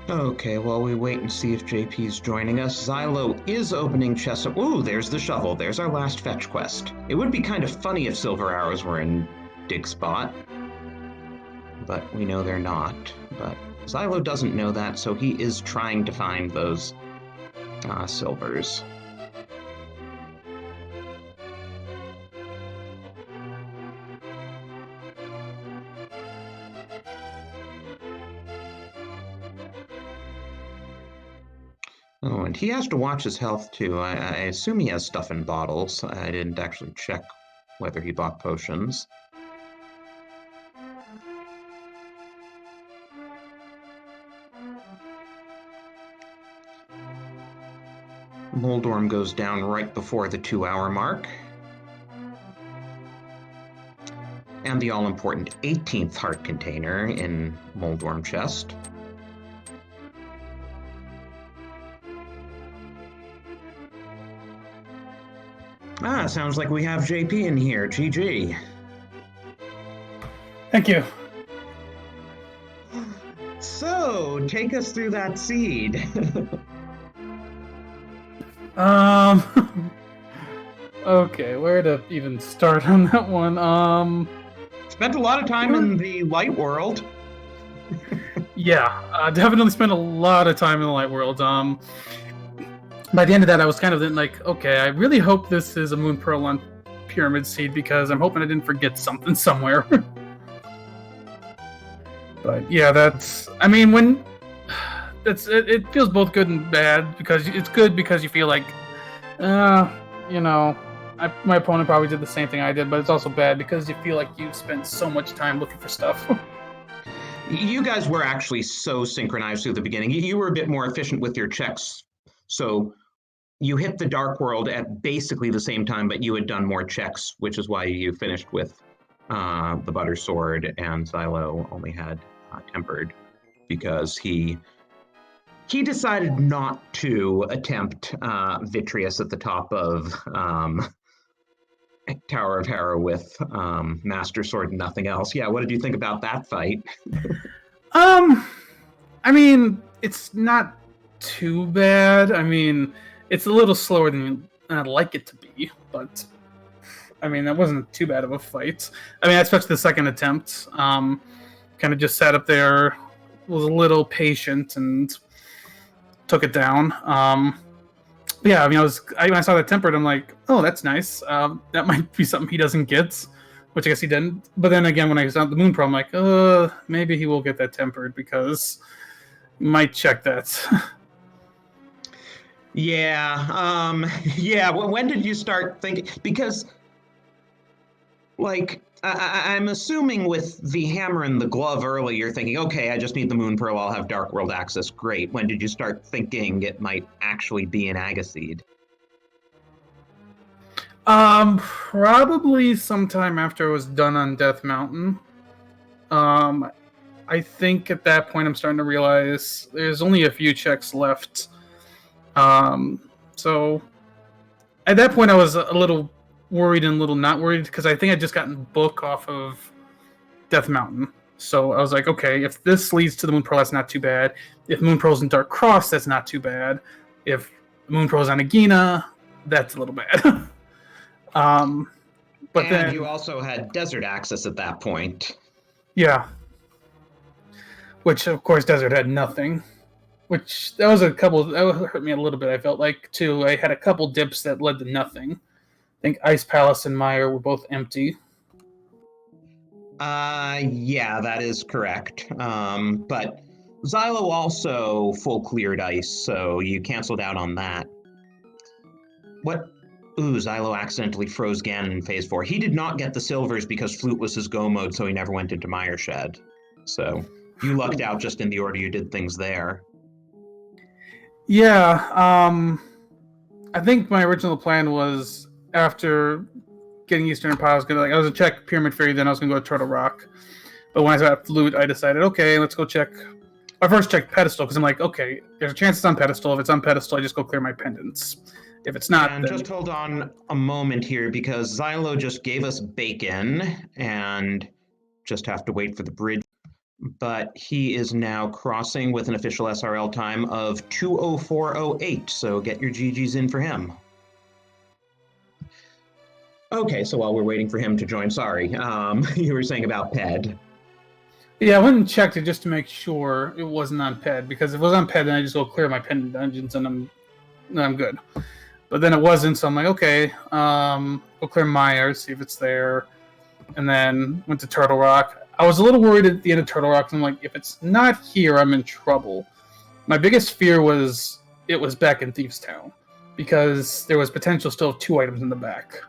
Okay, while we wait and see if JP's joining us, Xilo is opening chests. Ooh, there's the shovel. There's our last fetch quest. It would be kind of funny if silver arrows were in Dig Spot, but we know they're not. But Xilo doesn't know that, so he is trying to find those silvers. Oh, and he has to watch his health, too. I assume he has stuff in bottles. I didn't actually check whether he bought potions. Moldorm goes down right before the 2-hour mark. And the all-important 18th heart container in Moldorm chest. Sounds like we have JP in here. GG. Thank you. So, take us through that seed. Okay, where to even start on that one? Spent a lot of time in the light world. Yeah, definitely spent a lot of time in the light world. By the end of that, I was kind of like, okay, I really hope this is a Moon Pearl on Pyramid Seed because I'm hoping I didn't forget something somewhere. But yeah, it feels both good and bad because it's good because you feel like, my opponent probably did the same thing I did, but it's also bad because you feel like you've spent so much time looking for stuff. You guys were actually so synchronized through the beginning. You were a bit more efficient with your checks. So you hit the Dark World at basically the same time, but you had done more checks, which is why you finished with the Butter Sword, and Xilo only had Tempered, because he decided not to attempt Vitreous at the top of Tower of Hera with Master Sword and nothing else. Yeah, what did you think about that fight? It's not too bad. It's a little slower than I'd like it to be, but that wasn't too bad of a fight. Especially the second attempt. Kind of just sat up there, was a little patient, and took it down. yeah, I mean, when I saw that tempered, I'm like, oh, that's nice. That might be something he doesn't get, which I guess he didn't. But then again, when I saw the Moon Pro, I'm like, maybe he will get that tempered because he might check that. Yeah. Yeah. Well, when did you start thinking? Because, like, I'm assuming with the hammer and the glove early, you're thinking, okay, I just need the Moon Pro. I'll have Dark World access. Great. When did you start thinking it might actually be an Agaseed? Probably sometime after it was done on Death Mountain. I think at that point I'm starting to realize there's only a few checks left. So at that point I was a little worried and a little not worried because I think I'd just gotten book off of Death Mountain. So I was like, okay, if this leads to the Moon Pearl, that's not too bad. If Moon Pearl's in Dark Cross, that's not too bad. If Moon Pearl's on Agina, that's a little bad. But and then you also had Desert access at that point. yeah, which of course Desert had nothing. Which that hurt me a little bit. I felt like too. I had a couple dips that led to nothing. I think Ice Palace and Meyer were both empty. Yeah, that is correct. But Xylo also full cleared ice, so you canceled out on that. What? Ooh, Xylo accidentally froze Ganon in Phase 4. He did not get the silvers because Flute was his go mode, so he never went into Mire Shed. So you lucked out just in the order you did things there. Yeah, I think my original plan was after getting Eastern Empire, I was gonna check Pyramid Fairy, then I was gonna go to Turtle Rock. But when I got Flute, I decided, okay, let's go check. I first checked Pedestal because I'm like, okay, there's a chance it's on Pedestal. If it's on Pedestal, I just go clear my pendants. If it's not, and then... just hold on a moment here because Xylo just gave us bacon and just have to wait for the bridge. But he is now crossing with an official SRL time of 2:04:08. So get your GGs in for him. Okay, so while we're waiting for him to join, sorry, you were saying about Ped. Yeah, I went and checked it just to make sure it wasn't on Ped, because if it was on Ped, then I just go clear my pendant dungeons and I'm good. But then it wasn't, so I'm like, okay, go clear Meyer, see if it's there, and then went to Turtle Rock. I was a little worried at the end of Turtle Rock, because I'm like, if it's not here, I'm in trouble. My biggest fear was it was back in Thieves Town, because there was potential still of 2 items in the back.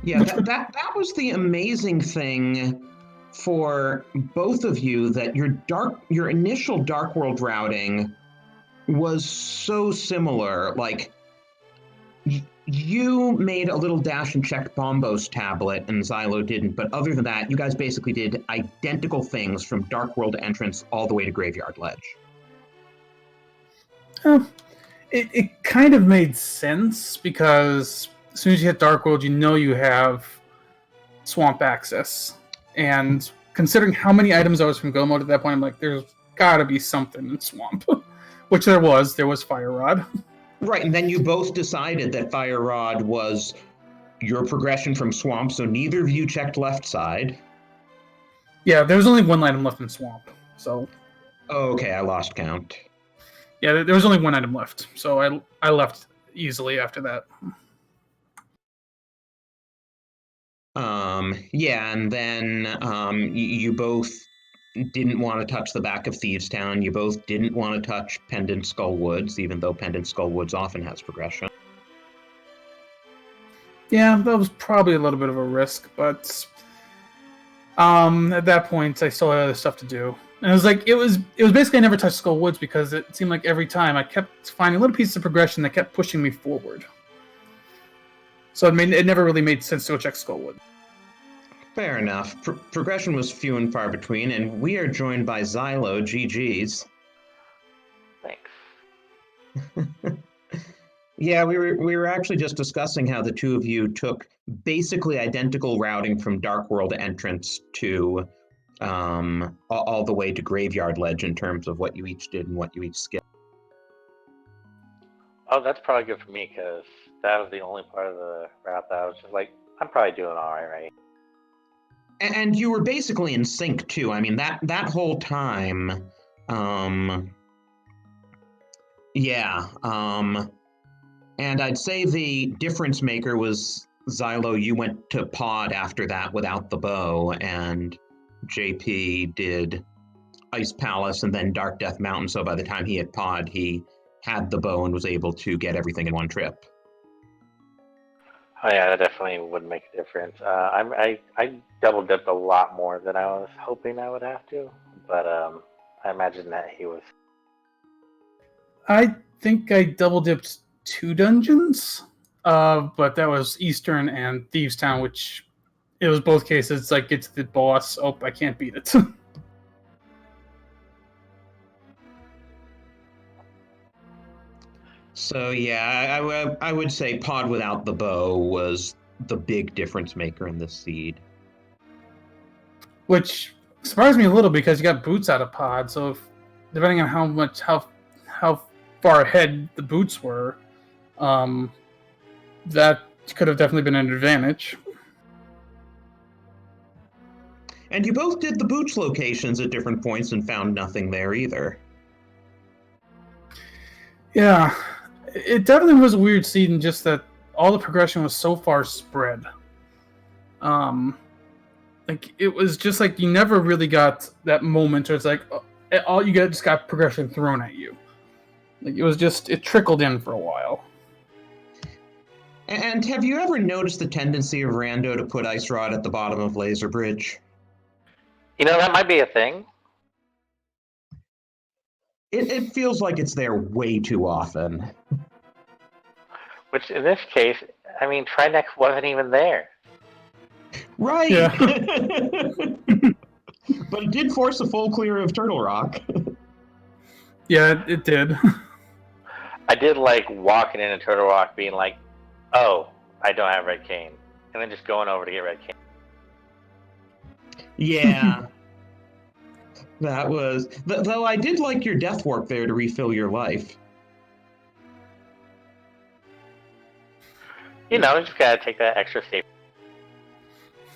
Yeah, that was the amazing thing for both of you, that your initial Dark World routing was so similar. Like, you made a little dash and checked Bombos tablet, and Xylo didn't. But other than that, you guys basically did identical things from Dark World entrance all the way to Graveyard Ledge. It kind of made sense, because as soon as you hit Dark World, you know you have Swamp access. And considering how many items I was from Go mode at that point, I'm like, there's gotta be something in Swamp. Which there was. There was Fire Rod. Right, and then you both decided that Fire Rod was your progression from Swamp, so neither of you checked left side. Yeah, there was only 1 item left in Swamp, so... Oh, okay, I lost count. Yeah, there was only 1 item left, so I left easily after that. Yeah, and then you both didn't want to touch the back of Thieves Town. You both didn't want to touch Pendant Skull Woods, even though Pendant Skull Woods often has progression. Yeah, that was probably a little bit of a risk, but at that point I still had other stuff to do. And it was like it was basically I never touched Skull Woods because it seemed like every time I kept finding little pieces of progression that kept pushing me forward. So it never really made sense to go check Skull Woods. Fair enough. Progression was few and far between, and we are joined by Xylo. GG's. Thanks. Yeah, we were actually just discussing how the two of you took basically identical routing from Dark World entrance to all the way to Graveyard Ledge in terms of what you each did and what you each skipped. Oh, that's probably good for me, because that was the only part of the route that I was just like, I'm probably doing all right. And you were basically in sync too. I mean, that whole time, yeah. And I'd say the difference maker was Xylo, you went to pod after that without the bow, and JP did Ice Palace and then Dark Death Mountain, so by the time he had pod, he had the bow and was able to get everything in one trip. Oh yeah, that definitely would make a difference. I double dipped a lot more than I was hoping I would have to, but I imagine that he was. I think I double dipped 2 dungeons, but that was Eastern and Thieves Town, which it was both cases. It's like, get to the boss. Oh, I can't beat it. So yeah, I would say pod without the bow was the big difference maker in this seed. Which surprised me a little because you got boots out of pod. So if, depending on how far ahead the boots were, that could have definitely been an advantage. And you both did the boots locations at different points and found nothing there either. Yeah, it definitely was a weird seed in just that all the progression was so far spread. Like, it was just like you never really got that moment where it's like all you just got progression thrown at you. Like, it trickled in for a while. And have you ever noticed the tendency of Rando to put Ice Rod at the bottom of Laser Bridge? You know, that might be a thing. It feels like it's there way too often. Which, in this case, I mean, Trinex wasn't even there. Right! Yeah. But it did force a full clear of Turtle Rock. Yeah, it did. I did like walking into Turtle Rock being like, oh, I don't have Red Cane. And then just going over to get Red Cane. Yeah. That was... Though I did like your death warp there to refill your life. You know, you just gotta take that extra safety.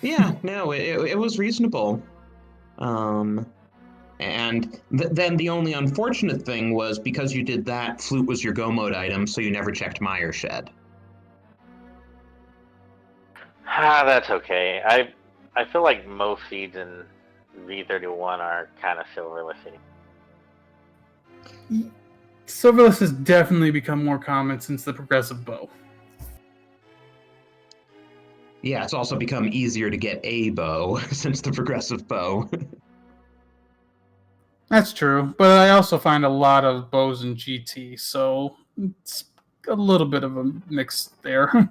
Yeah, no, it was reasonable. And then the only unfortunate thing was because you did that, Flute was your go mode item, so you never checked Mire Shed. Ah, that's okay. I feel like most seeds in V31 are kind of silverless. Silverless has definitely become more common since the progressive bow. Yeah, it's also become easier to get a bow since the progressive bow. That's true, but I also find a lot of bows in GT, so it's a little bit of a mix there.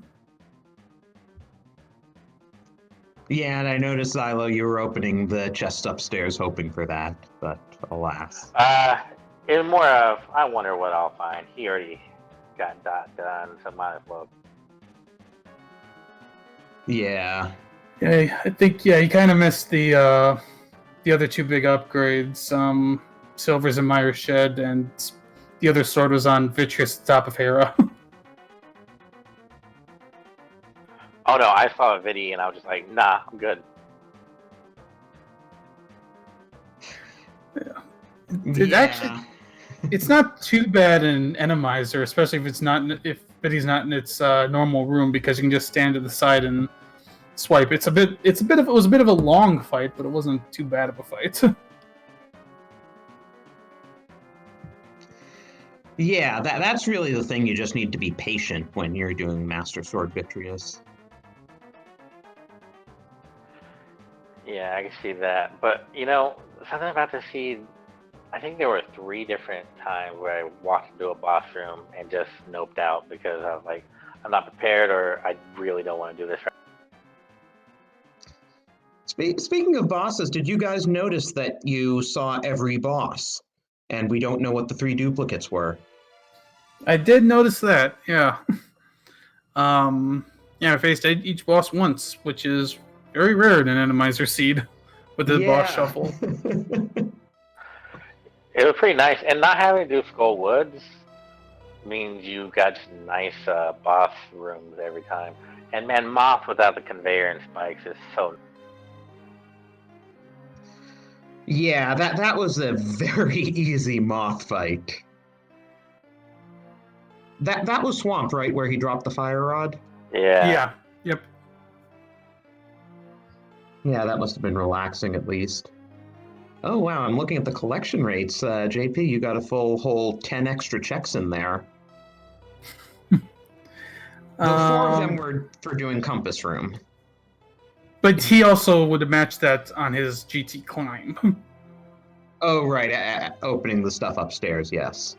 Yeah, and I noticed, Xylo, you were opening the chest upstairs hoping for that, but alas. It's more of, I wonder what I'll find. He already got that done, so might as well. Yeah. Yeah, I think you kind of missed the other 2 big upgrades. Silver's in Mire Shed, and the other sword was on Vitreous at the top of Hera. Oh no, I saw a video and I was just like, nah, I'm good. Actually, it's not too bad in Enemizer, especially if Biddy's not in its normal room, because you can just stand to the side and swipe. It was a bit of a long fight, but it wasn't too bad of a fight. Yeah, that's really the thing. You just need to be patient when you're doing Master Sword Vitreous. Yeah, I can see that. But, you know, something about the seed, I think there were 3 different times where I walked into a boss room and just noped out because I was like, I'm not prepared, or I really don't want to do this right. Speaking of bosses, did you guys notice that you saw every boss and we don't know what the 3 duplicates were? I did notice that, yeah. I faced each boss once, which is very rare in an Enemizer seed with the boss shuffle. It was pretty nice, and not having to do Skull Woods means you got just nice boss rooms every time. And man, Moth without the conveyor and spikes is so. Yeah, that was a very easy Moth fight. That was Swamp, right, where he dropped the fire rod? Yeah. Yep. Yeah, that must have been relaxing at least. Oh, wow, I'm looking at the collection rates. JP, you got a full whole 10 extra checks in there. Though 4 of them were for doing Compass Room. But he also would have matched that on his GT climb. Oh, right, opening the stuff upstairs, yes.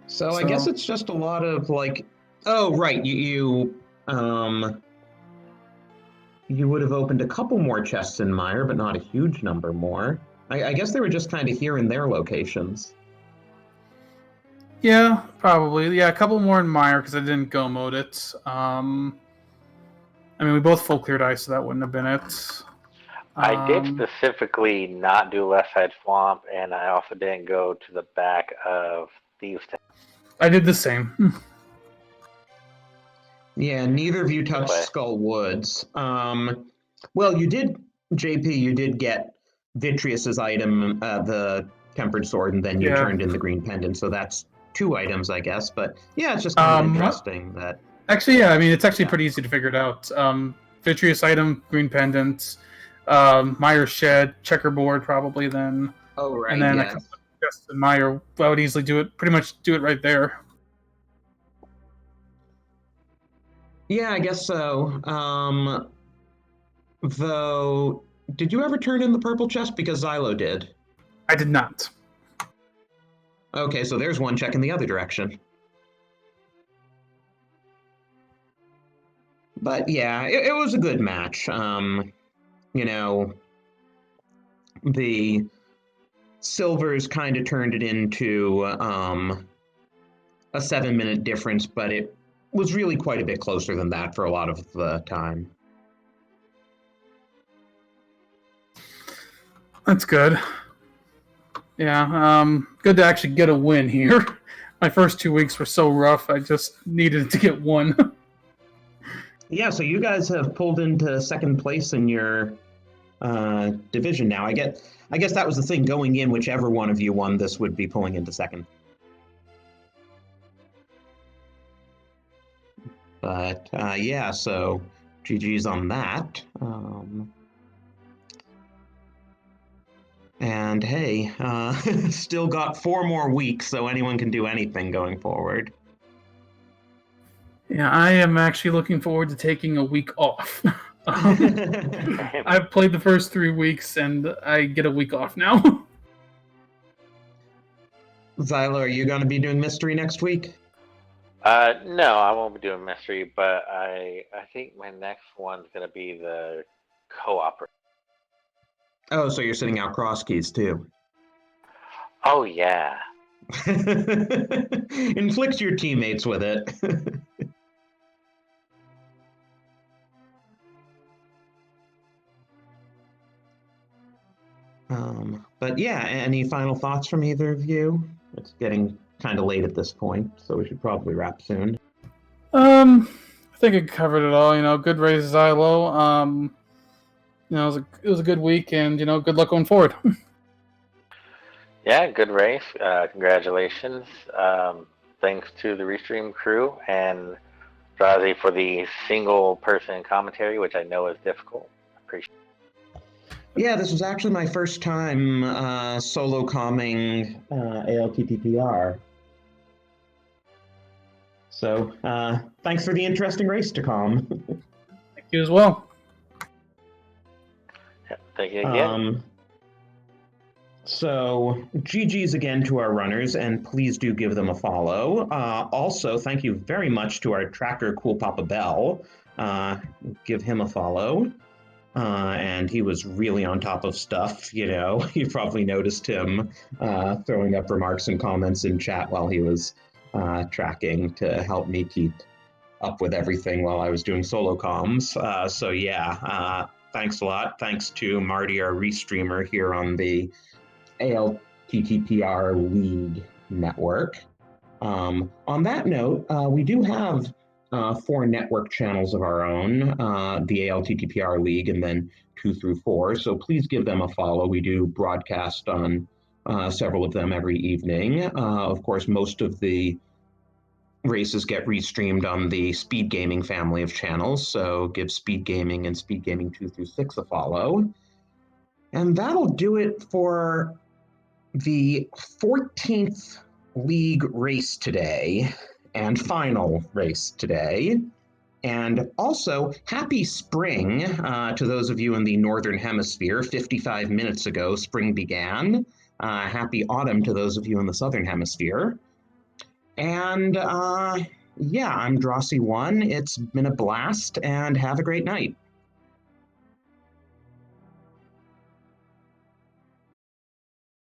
So I guess it's just a lot of like, oh, right, you would have opened a couple more chests in Meyer, but not a huge number more. I guess they were just kind of here in their locations. Yeah, probably. Yeah, a couple more in Meyer because I didn't go mode it. I mean, we both full cleared ice, so that wouldn't have been it. I did specifically not do Left Side Swamp, and I also didn't go to the back of Thieves' Town. I did the same. Yeah, neither of you touched Skull Woods. Well, you did, JP, you did get Vitreous's item, the Tempered Sword, and then you turned in the green pendant, so that's 2 items, I guess. But yeah, it's just kind of interesting that... Actually, yeah, I mean, it's actually pretty easy to figure it out. Vitreous item, green pendant, Meyer shed, checkerboard probably then. Oh, right, and then yes. I guess Meyer, I would easily do it, pretty much do it right there. Yeah, I guess so. Though, did you ever turn in the purple chest? Because Xilo did. I did not. Okay, so there's 1 check in the other direction. But yeah, it was a good match. You know, the Silvers kind of turned it into a 7-minute difference, but it was really quite a bit closer than that for a lot of the time. That's good. Yeah, good to actually get a win here. My first 2 weeks were so rough, I just needed to get 1. Yeah, so you guys have pulled into 2nd place in your division now. I guess that was the thing, going in, whichever one of you won this would be pulling into 2nd. But yeah, so GG's on that. And hey, still got 4 more weeks, so anyone can do anything going forward. Yeah, I am actually looking forward to taking a week off. I've played the first 3 weeks, and I get a week off now. Xilo, are you going to be doing Mystery next week? No, I won't be doing Mystery, but I think my next one's going to be the co-op. Oh, so you're sitting out cross keys too. Oh, yeah. Inflict your teammates with it. But yeah, any final thoughts from either of you? It's getting kind of late at this point, so we should probably wrap soon. I think I covered it all. Good race, Xilo. It was a good week, and good luck going forward. Yeah, good race. Congratulations. Thanks to the Restream crew and Drazi for the single-person commentary, which I know is difficult. Appreciate it. Yeah, this was actually my first time solo comming ALTTPR. So, thanks for the interesting race to com. Thank you as well. Yeah, thank you again. So, GG's again to our runners, and please do give them a follow. Also, thank you very much to our tracker, Cool Papa Bell. Give him a follow. And he was really on top of stuff, You probably noticed him throwing up remarks and comments in chat while he was tracking to help me keep up with everything while I was doing solo comms. So yeah, thanks a lot. Thanks to Marty, our restreamer here on the ALTTPR League network. On that note, we do have 4 network channels of our own, the ALTTPR League, and then 2 through 4. So please give them a follow. We do broadcast on several of them every evening. Of course, most of the races get restreamed on the Speed Gaming family of channels, so give Speed Gaming and Speed Gaming 2 through 6 a follow. And that'll do it for the 14th league race today and final race today. And also, happy spring to those of you in the Northern Hemisphere. 55 minutes ago, spring began. Happy autumn to those of you in the Southern Hemisphere. And yeah, I'm Drosy1. It's been a blast, and have a great night.